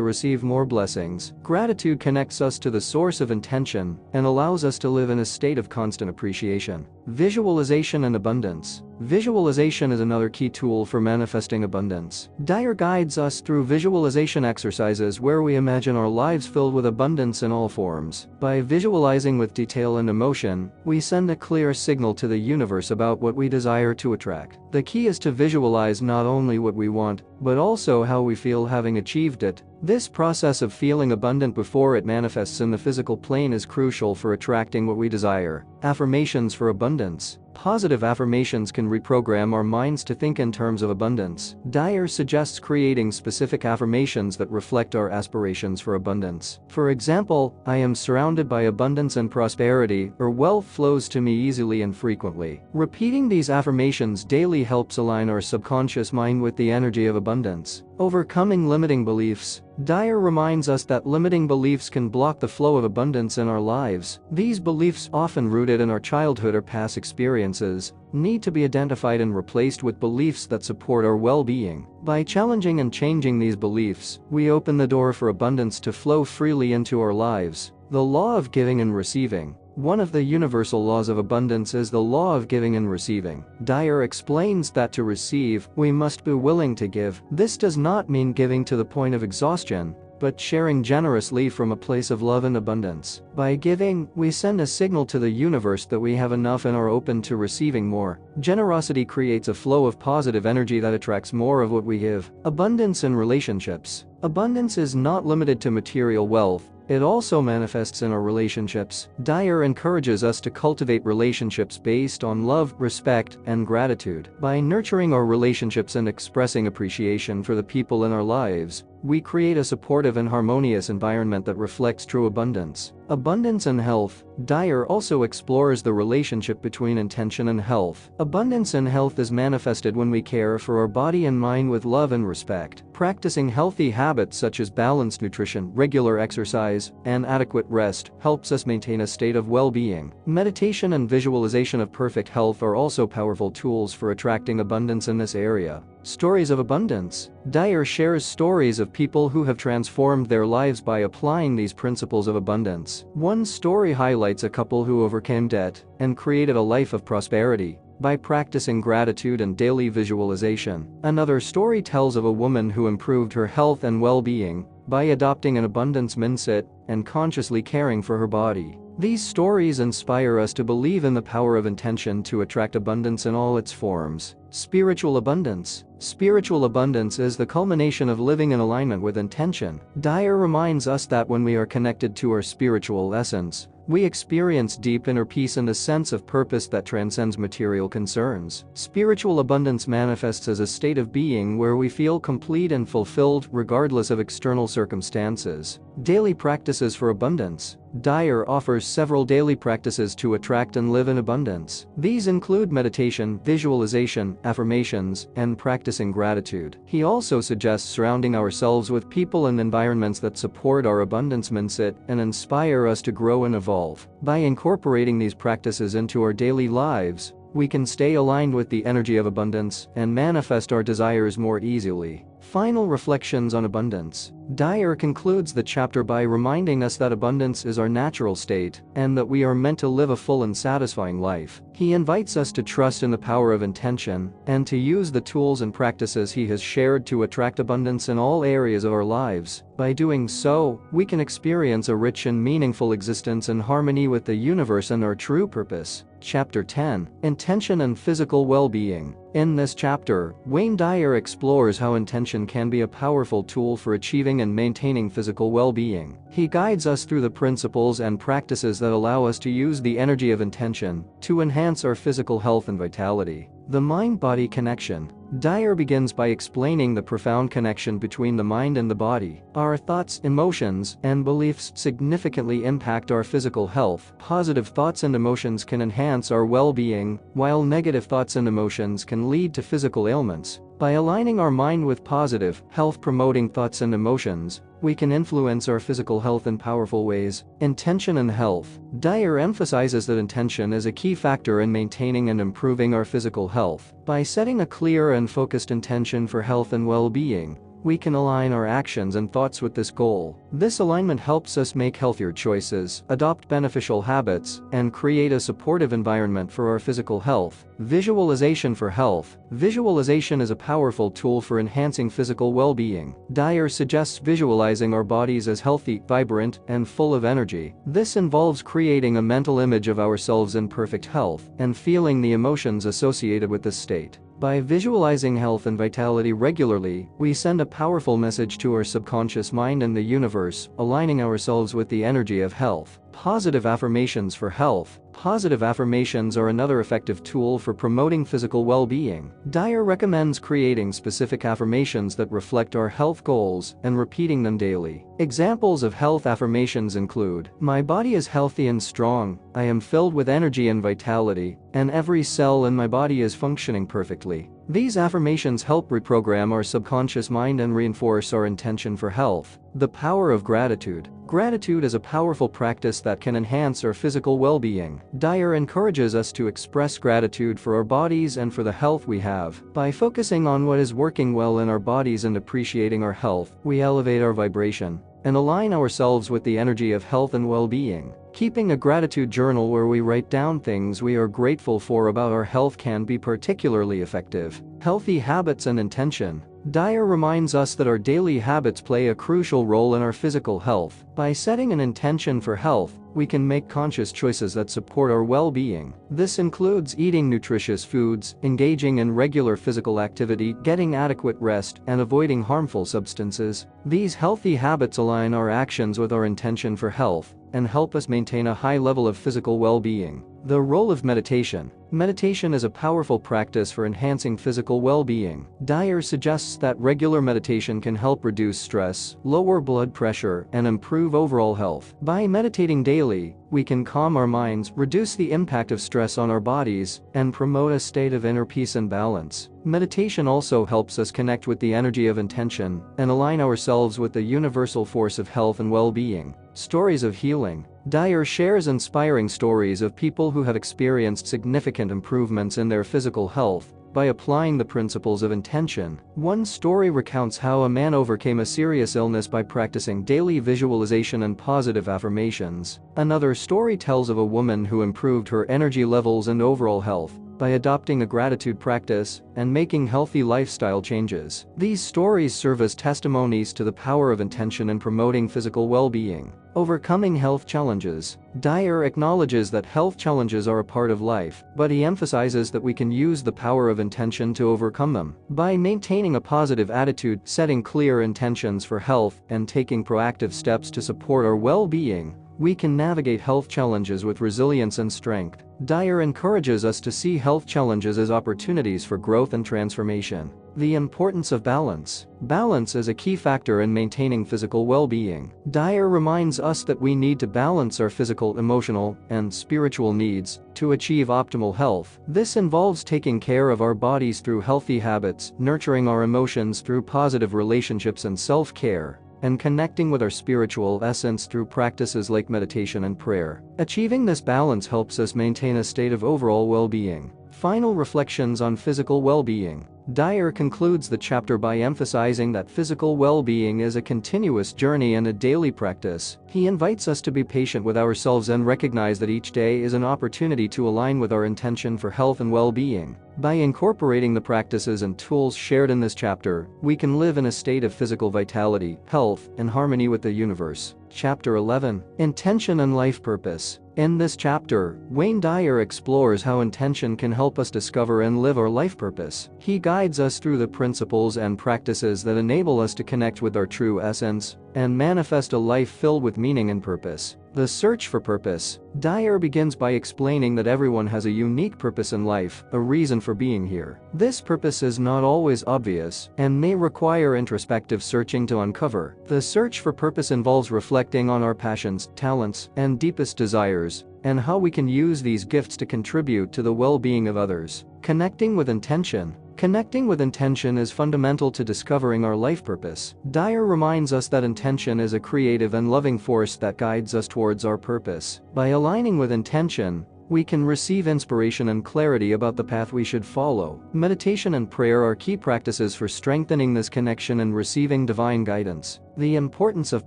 receive more blessings. Gratitude connects us to the source of intention and allows us to live in a state of constant appreciation. Visualization and abundance. Visualization is another key tool for manifesting abundance. Dyer guides us through visualization exercises where we imagine our lives filled with abundance in all forms. By visualizing with detail and emotion, we send a clear signal to the universe about what we desire to attract. The key is to visualize not only what we want, but also how we feel having achieved it. This process of feeling abundant before it manifests in the physical plane is crucial for attracting what we desire. Affirmations for abundance. Positive affirmations can reprogram our minds to think in terms of abundance. Dyer suggests creating specific affirmations that reflect our aspirations for abundance. For example, I am surrounded by abundance and prosperity, or wealth flows to me easily and frequently. Repeating these affirmations daily helps align our subconscious mind with the energy of abundance. Overcoming limiting beliefs. Dyer reminds us that limiting beliefs can block the flow of abundance in our lives. These beliefs, often rooted in our childhood or past experiences, need to be identified and replaced with beliefs that support our well-being. By challenging and changing these beliefs, we open the door for abundance to flow freely into our lives. The law of giving and receiving. One of the universal laws of abundance is the law of giving and receiving. Dyer explains that to receive, we must be willing to give. This does not mean giving to the point of exhaustion, but sharing generously from a place of love and abundance. By giving, we send a signal to the universe that we have enough and are open to receiving more. Generosity creates a flow of positive energy that attracts more of what we give. Abundance in relationships. Abundance is not limited to material wealth. It also manifests in our relationships. Dyer encourages us to cultivate relationships based on love, respect, and gratitude. By nurturing our relationships and expressing appreciation for the people in our lives, we create a supportive and harmonious environment that reflects true abundance. Abundance and health. Dyer also explores the relationship between intention and health. Abundance and health is manifested when we care for our body and mind with love and respect. Practicing healthy habits such as balanced nutrition, regular exercise, and adequate rest helps us maintain a state of well-being. Meditation and visualization of perfect health are also powerful tools for attracting abundance in this area. Stories of abundance. Dyer shares stories of people who have transformed their lives by applying these principles of abundance. One story highlights a couple who overcame debt and created a life of prosperity by practicing gratitude and daily visualization. Another story tells of a woman who improved her health and well-being by adopting an abundance mindset and consciously caring for her body. These stories inspire us to believe in the power of intention to attract abundance in all its forms. Spiritual abundance. Spiritual abundance is the culmination of living in alignment with intention. Dyer reminds us that when we are connected to our spiritual essence, we experience deep inner peace and a sense of purpose that transcends material concerns. Spiritual abundance manifests as a state of being where we feel complete and fulfilled regardless of external circumstances. Daily practices for abundance. Dyer offers several daily practices to attract and live in abundance. These include meditation, visualization, affirmations, and practicing gratitude. He also suggests surrounding ourselves with people and environments that support our abundance mindset and inspire us to grow and evolve. By incorporating these practices into our daily lives, we can stay aligned with the energy of abundance and manifest our desires more easily. Final reflections on abundance. Dyer concludes the chapter by reminding us that abundance is our natural state and that we are meant to live a full and satisfying life. He invites us to trust in the power of intention and to use the tools and practices he has shared to attract abundance in all areas of our lives. By doing so, we can experience a rich and meaningful existence in harmony with the universe and our true purpose. Chapter 10. Intention and Physical Well-Being. In this chapter, Wayne Dyer explores how intention can be a powerful tool for achieving and maintaining physical well-being. He guides us through the principles and practices that allow us to use the energy of intention to enhance our physical health and vitality. The mind-body connection. Dyer begins by explaining the profound connection between the mind and the body. Our thoughts, emotions, and beliefs significantly impact our physical health. Positive thoughts and emotions can enhance our well-being, while negative thoughts and emotions can lead to physical ailments. By aligning our mind with positive, health-promoting thoughts and emotions, we can influence our physical health in powerful ways. Intention and health. Dyer emphasizes that intention is a key factor in maintaining and improving our physical health. By setting a clear and focused intention for health and well-being, we can align our actions and thoughts with this goal. This alignment helps us make healthier choices, adopt beneficial habits, and create a supportive environment for our physical health. Visualization for health. Visualization is a powerful tool for enhancing physical well-being. Dyer suggests visualizing our bodies as healthy, vibrant, and full of energy. This involves creating a mental image of ourselves in perfect health and feeling the emotions associated with this state. By visualizing health and vitality regularly, we send a powerful message to our subconscious mind and the universe, aligning ourselves with the energy of health. Positive affirmations for health. Positive affirmations are another effective tool for promoting physical well-being. Dyer recommends creating specific affirmations that reflect our health goals and repeating them daily. Examples of health affirmations include, "My body is healthy and strong, I am filled with energy and vitality, and every cell in my body is functioning perfectly." These affirmations help reprogram our subconscious mind and reinforce our intention for health. The power of gratitude. Gratitude is a powerful practice that can enhance our physical well-being. Dyer encourages us to express gratitude for our bodies and for the health we have. By focusing on what is working well in our bodies and appreciating our health, we elevate our vibration and align ourselves with the energy of health and well-being. Keeping a gratitude journal where we write down things we are grateful for about our health can be particularly effective. Healthy habits and intention. Dyer reminds us that our daily habits play a crucial role in our physical health. By setting an intention for health, we can make conscious choices that support our well-being. This includes eating nutritious foods, engaging in regular physical activity, getting adequate rest, and avoiding harmful substances. These healthy habits align our actions with our intention for health and help us maintain a high level of physical well-being. The role of meditation. Meditation is a powerful practice for enhancing physical well-being. Dyer suggests that regular meditation can help reduce stress, lower blood pressure, and improve overall health. By meditating daily, we can calm our minds, reduce the impact of stress on our bodies, and promote a state of inner peace and balance. Meditation also helps us connect with the energy of intention and align ourselves with the universal force of health and well-being. Stories of healing. Dyer shares inspiring stories of people who have experienced significant improvements in their physical health by applying the principles of intention. One story recounts how a man overcame a serious illness by practicing daily visualization and positive affirmations. Another story tells of a woman who improved her energy levels and overall health by adopting a gratitude practice and making healthy lifestyle changes. These stories serve as testimonies to the power of intention in promoting physical well-being. Overcoming health challenges. Dyer acknowledges that health challenges are a part of life, but he emphasizes that we can use the power of intention to overcome them. By maintaining a positive attitude, setting clear intentions for health, and taking proactive steps to support our well-being, we can navigate health challenges with resilience and strength. Dyer encourages us to see health challenges as opportunities for growth and transformation. The importance of balance. Balance is a key factor in maintaining physical well-being. Dyer reminds us that we need to balance our physical, emotional, and spiritual needs to achieve optimal health. This involves taking care of our bodies through healthy habits, nurturing our emotions through positive relationships and self-care, and connecting with our spiritual essence through practices like meditation and prayer. Achieving this balance helps us maintain a state of overall well-being. Final reflections on physical well-being. Dyer concludes the chapter by emphasizing that physical well-being is a continuous journey and a daily practice. He invites us to be patient with ourselves and recognize that each day is an opportunity to align with our intention for health and well-being. By incorporating the practices and tools shared in this chapter, we can live in a state of physical vitality, health, and harmony with the universe. Chapter 11. Intention and Life Purpose. In this chapter, Wayne Dyer explores how intention can help us discover and live our life purpose. He guides us through the principles and practices that enable us to connect with our true essence and manifest a life filled with meaning and purpose. The search for purpose. Dyer begins by explaining that everyone has a unique purpose in life, a reason for being here. This purpose is not always obvious and may require introspective searching to uncover. The search for purpose involves reflecting on our passions, talents, and deepest desires, and how we can use these gifts to contribute to the well-being of others. Connecting with intention. Connecting with intention is fundamental to discovering our life purpose. Dyer reminds us that intention is a creative and loving force that guides us towards our purpose. By aligning with intention, we can receive inspiration and clarity about the path we should follow. Meditation and prayer are key practices for strengthening this connection and receiving divine guidance. The importance of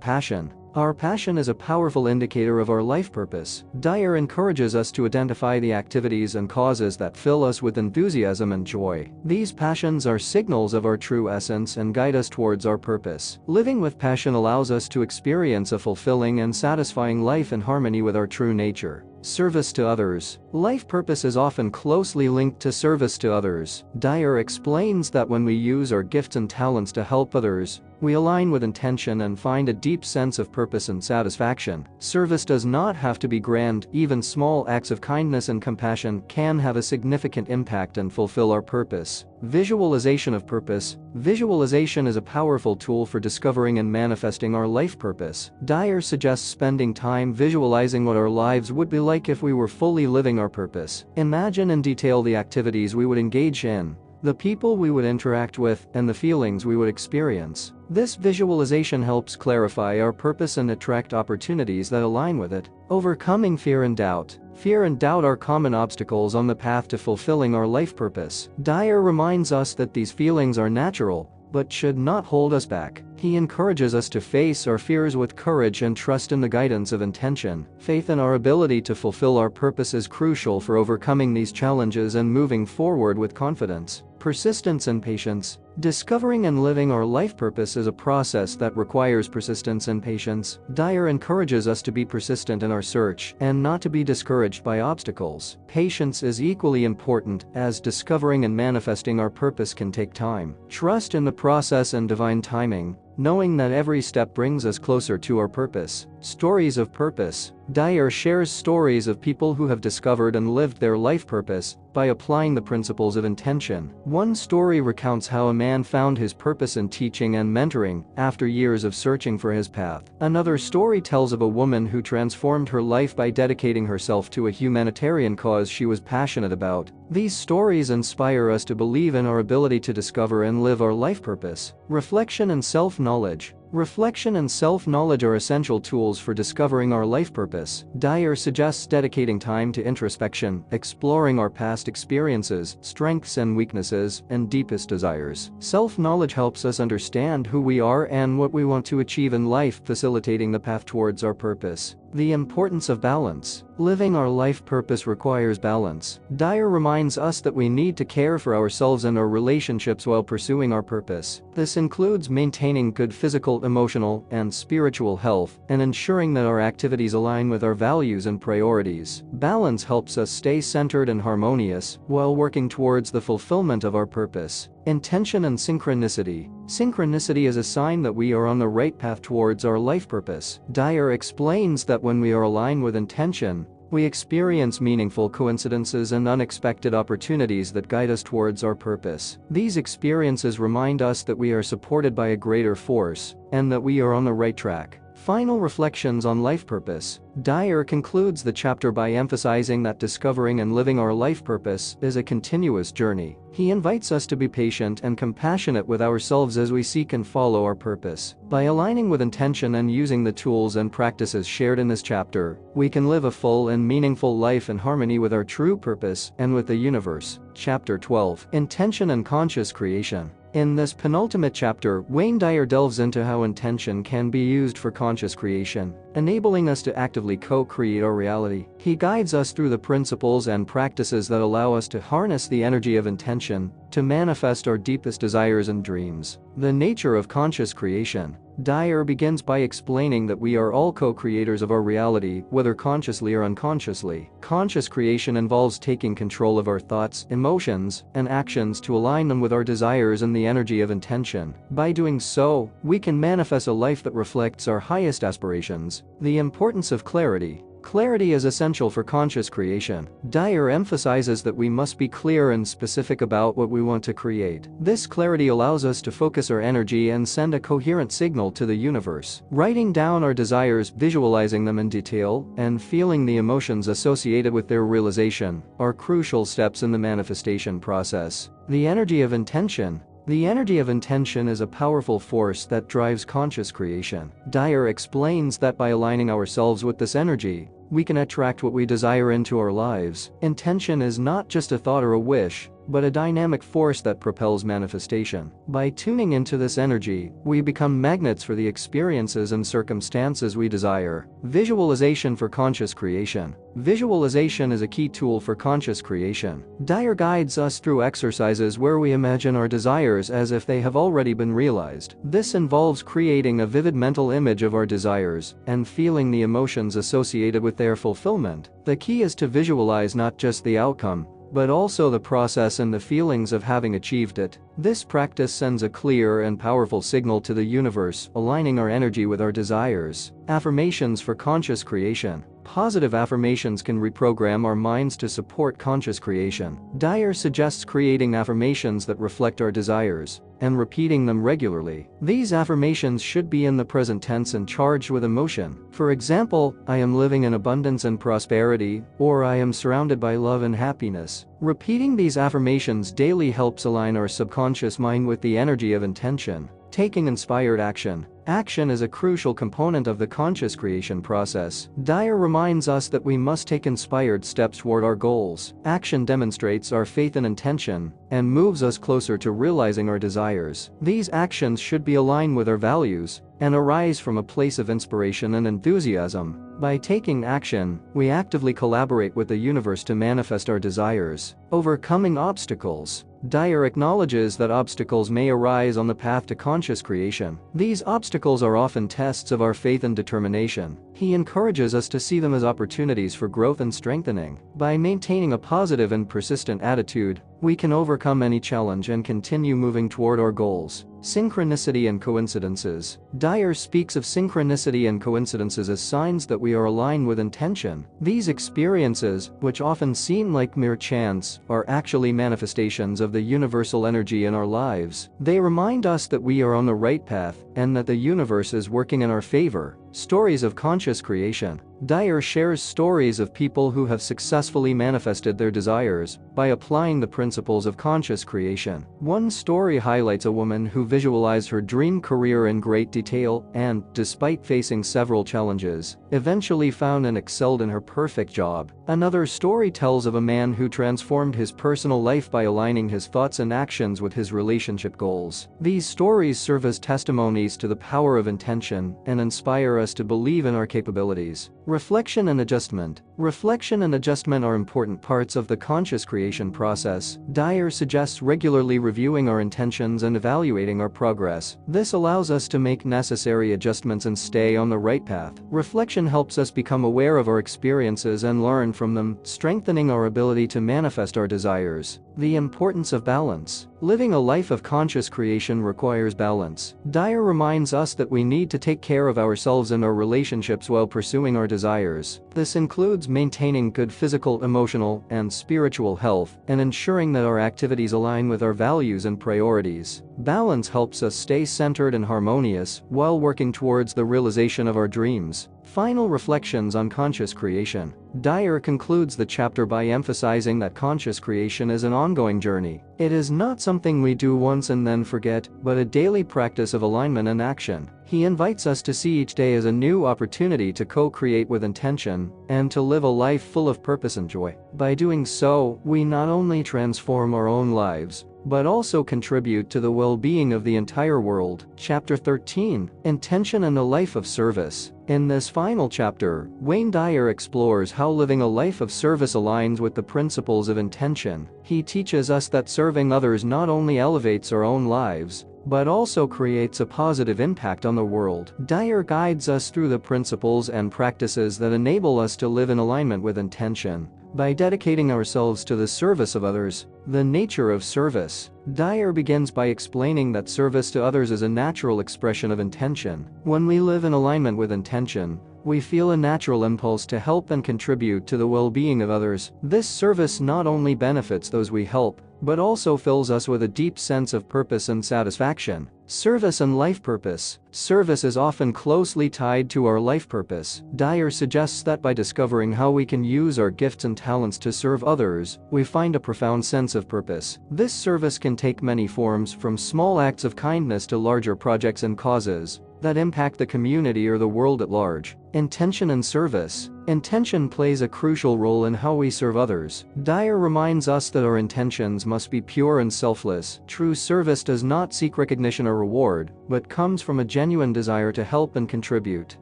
passion. Our passion is a powerful indicator of our life purpose. Dyer encourages us to identify the activities and causes that fill us with enthusiasm and joy. These passions are signals of our true essence and guide us towards our purpose. Living with passion allows us to experience a fulfilling and satisfying life in harmony with our true nature. Service to others. Life purpose is often closely linked to service to others. Dyer explains that when we use our gifts and talents to help others, we align with intention and find a deep sense of purpose and satisfaction. Service does not have to be grand, even small acts of kindness and compassion can have a significant impact and fulfill our purpose. Visualization of purpose. Visualization is a powerful tool for discovering and manifesting our life purpose. Dyer suggests spending time visualizing what our lives would be like if we were fully living our purpose. Imagine in detail the activities we would engage in, the people we would interact with, and the feelings we would experience. This visualization helps clarify our purpose and attract opportunities that align with it. Overcoming fear and doubt. Fear and doubt are common obstacles on the path to fulfilling our life purpose. Dyer reminds us that these feelings are natural, but should not hold us back. He encourages us to face our fears with courage and trust in the guidance of intention. Faith in our ability to fulfill our purpose is crucial for overcoming these challenges and moving forward with confidence. Persistence and patience. Discovering and living our life purpose is a process that requires persistence and patience. Dyer encourages us to be persistent in our search and not to be discouraged by obstacles. Patience is equally important, as discovering and manifesting our purpose can take time. Trust in the process and divine timing, knowing that every step brings us closer to our purpose. Stories of purpose. Dyer shares stories of people who have discovered and lived their life purpose by applying the principles of intention. One story recounts how a man found his purpose in teaching and mentoring after years of searching for his path. Another story tells of a woman who transformed her life by dedicating herself to a humanitarian cause she was passionate about. These stories inspire us to believe in our ability to discover and live our life purpose. Reflection and self-knowledge. Reflection and self-knowledge are essential tools for discovering our life purpose. Dyer suggests dedicating time to introspection, exploring our past experiences, strengths and weaknesses, and deepest desires. Self-knowledge helps us understand who we are and what we want to achieve in life, facilitating the path towards our purpose. The importance of balance. Living our life purpose requires balance. Dyer reminds us that we need to care for ourselves and our relationships while pursuing our purpose. This includes maintaining good physical, emotional, and spiritual health, and ensuring that our activities align with our values and priorities. Balance helps us stay centered and harmonious while working towards the fulfillment of our purpose. Intention and synchronicity. Synchronicity is a sign that we are on the right path towards our life purpose. Dyer explains that when we are aligned with intention, we experience meaningful coincidences and unexpected opportunities that guide us towards our purpose. These experiences remind us that we are supported by a greater force and that we are on the right track. Final reflections on life purpose. Dyer concludes the chapter by emphasizing that discovering and living our life purpose is a continuous journey. He invites us to be patient and compassionate with ourselves as we seek and follow our purpose. By aligning with intention and using the tools and practices shared in this chapter, we can live a full and meaningful life in harmony with our true purpose and with the universe. Chapter 12. Intention and Conscious Creation. In this penultimate chapter, Wayne Dyer delves into how intention can be used for conscious creation, enabling us to actively co-create our reality. He guides us through the principles and practices that allow us to harness the energy of intention to manifest our deepest desires and dreams. The nature of conscious creation. Dyer begins by explaining that we are all co-creators of our reality, whether consciously or unconsciously. Conscious creation involves taking control of our thoughts, emotions, and actions to align them with our desires and the energy of intention. By doing so, we can manifest a life that reflects our highest aspirations. The importance of clarity. Clarity is essential for conscious creation. Dyer emphasizes that we must be clear and specific about what we want to create. This clarity allows us to focus our energy and send a coherent signal to the universe. Writing down our desires, visualizing them in detail, and feeling the emotions associated with their realization are crucial steps in the manifestation process. The energy of intention. The energy of intention is a powerful force that drives conscious creation. Dyer explains that by aligning ourselves with this energy, we can attract what we desire into our lives. Intention is not just a thought or a wish, but a dynamic force that propels manifestation. By tuning into this energy, we become magnets for the experiences and circumstances we desire. Visualization for conscious creation. Visualization is a key tool for conscious creation. Dyer guides us through exercises where we imagine our desires as if they have already been realized. This involves creating a vivid mental image of our desires and feeling the emotions associated with their fulfillment. The key is to visualize not just the outcome, but also the process and the feelings of having achieved it. This practice sends a clear and powerful signal to the universe, aligning our energy with our desires. Affirmations for conscious creation. Positive affirmations can reprogram our minds to support conscious creation. Dyer suggests creating affirmations that reflect our desires and repeating them regularly. These affirmations should be in the present tense and charged with emotion. For example, I am living in abundance and prosperity, or I am surrounded by love and happiness. Repeating these affirmations daily helps align our subconscious mind with the energy of intention. Taking inspired action. Action is a crucial component of the conscious creation process. Dyer reminds us that we must take inspired steps toward our goals. Action demonstrates our faith and intention and moves us closer to realizing our desires. These actions should be aligned with our values and arise from a place of inspiration and enthusiasm. By taking action, we actively collaborate with the universe to manifest our desires. Overcoming obstacles. Dyer acknowledges that obstacles may arise on the path to conscious creation. These obstacles are often tests of our faith and determination. He encourages us to see them as opportunities for growth and strengthening. By maintaining a positive and persistent attitude, we can overcome any challenge and continue moving toward our goals. Synchronicity and coincidences. Dyer speaks of synchronicity and coincidences as signs that we are aligned with intention. These experiences, which often seem like mere chance, are actually manifestations of the universal energy in our lives. They remind us that we are on the right path and that the universe is working in our favor. Stories of conscious creation. Dyer shares stories of people who have successfully manifested their desires by applying the principles of conscious creation. One story highlights a woman who visualized her dream career in great detail and, despite facing several challenges, eventually found and excelled in her perfect job. Another story tells of a man who transformed his personal life by aligning his thoughts and actions with his relationship goals. These stories serve as testimonies to the power of intention and inspire us to believe in our capabilities. Reflection and adjustment. Reflection and adjustment are important parts of the conscious creation process. Dyer suggests regularly reviewing our intentions and evaluating our progress. This allows us to make necessary adjustments and stay on the right path. Reflection helps us become aware of our experiences and learn from them, strengthening our ability to manifest our desires. The importance of balance. Living a life of conscious creation requires balance. Dyer reminds us that we need to take care of ourselves and our relationships while pursuing our desires. This includes maintaining good physical, emotional, and spiritual health and ensuring that our activities align with our values and priorities. Balance helps us stay centered and harmonious while working towards the realization of our dreams. Final reflections on conscious creation. Dyer concludes the chapter by emphasizing that conscious creation is an ongoing journey. It is not something we do once and then forget, but a daily practice of alignment and action. He invites us to see each day as a new opportunity to co-create with intention and to live a life full of purpose and joy. By doing so, we not only transform our own lives, but also contribute to the well-being of the entire world. Chapter 13. Intention and a Life of Service. In this final chapter, Wayne Dyer explores how living a life of service aligns with the principles of intention. He teaches us that serving others not only elevates our own lives, but also creates a positive impact on the world. Dyer guides us through the principles and practices that enable us to live in alignment with intention. By dedicating ourselves to the service of others. The nature of service. Dyer begins by explaining that service to others is a natural expression of intention. When we live in alignment with intention, we feel a natural impulse to help and contribute to the well-being of others. This service not only benefits those we help, but also fills us with a deep sense of purpose and satisfaction. Service and life purpose. Service is often closely tied to our life purpose. Dyer suggests that by discovering how we can use our gifts and talents to serve others, we find a profound sense of purpose. This service can take many forms, from small acts of kindness to larger projects and causes that impact the community or the world at large. Intention and service. Intention plays a crucial role in how we serve others. Dyer reminds us that our intentions must be pure and selfless. True service does not seek recognition or reward, but comes from a genuine desire to help and contribute.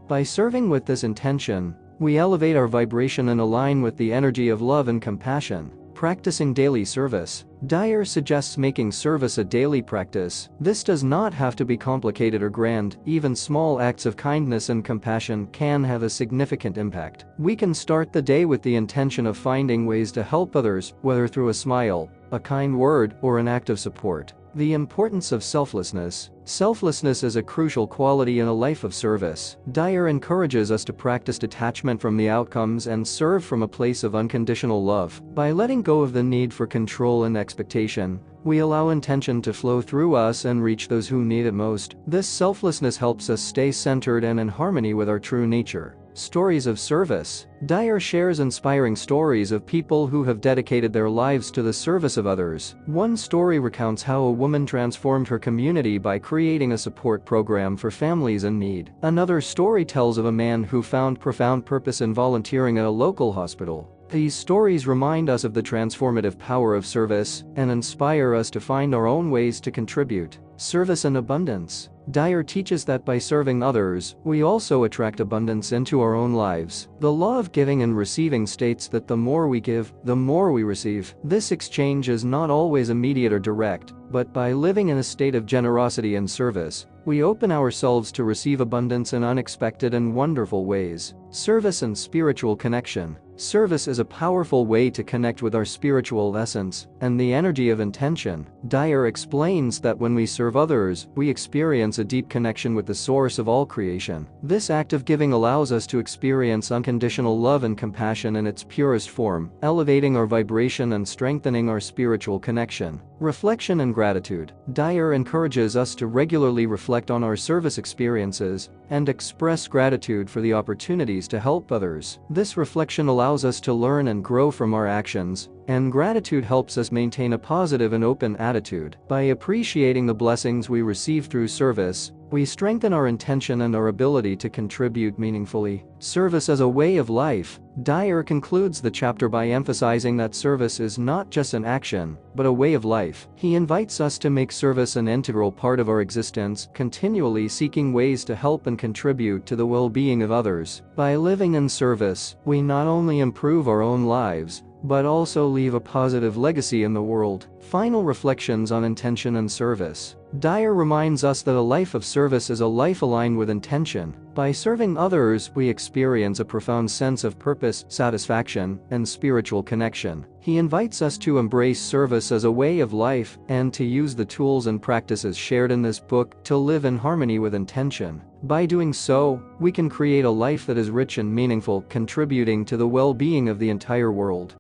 By serving with this intention, we elevate our vibration and align with the energy of love and compassion. Practicing daily service. Dyer suggests making service a daily practice. This does not have to be complicated or grand. Even small acts of kindness and compassion can have a significant impact. We can start the day with the intention of finding ways to help others, whether through a smile, a kind word, or an act of support. The importance of selflessness. Selflessness is a crucial quality in a life of service. Dyer encourages us to practice detachment from the outcomes and serve from a place of unconditional love. By letting go of the need for control and expectation, we allow intention to flow through us and reach those who need it most. This selflessness helps us stay centered and in harmony with our true nature. Stories of service. Dyer shares inspiring stories of people who have dedicated their lives to the service of others. One story recounts how a woman transformed her community by creating a support program for families in need. Another story tells of a man who found profound purpose in volunteering at a local hospital. These stories remind us of the transformative power of service and inspire us to find our own ways to contribute. Service and abundance. Dyer teaches that by serving others, we also attract abundance into our own lives. The law of giving and receiving states that the more we give, the more we receive. This exchange is not always immediate or direct, but by living in a state of generosity and service, we open ourselves to receive abundance in unexpected and wonderful ways. Service and spiritual connection. Service is a powerful way to connect with our spiritual essence and the energy of intention. Dyer explains that when we serve others, we experience a deep connection with the source of all creation. This act of giving allows us to experience unconditional love and compassion in its purest form, elevating our vibration and strengthening our spiritual connection. Reflection and gratitude. Dyer encourages us to regularly reflect on our service experiences and express gratitude for the opportunities to help others. This reflection allows us to learn and grow from our actions, and gratitude helps us maintain a positive and open attitude. By appreciating the blessings we receive through service, we strengthen our intention and our ability to contribute meaningfully. Service as a way of life. Dyer concludes the chapter by emphasizing that service is not just an action, but a way of life. He invites us to make service an integral part of our existence, continually seeking ways to help and contribute to the well-being of others. By living in service, we not only improve our own lives, but also leave a positive legacy in the world. Final reflections on intention and service. Dyer reminds us that a life of service is a life aligned with intention. By serving others, we experience a profound sense of purpose, satisfaction, and spiritual connection. He invites us to embrace service as a way of life and to use the tools and practices shared in this book to live in harmony with intention. By doing so, we can create a life that is rich and meaningful, contributing to the well-being of the entire world.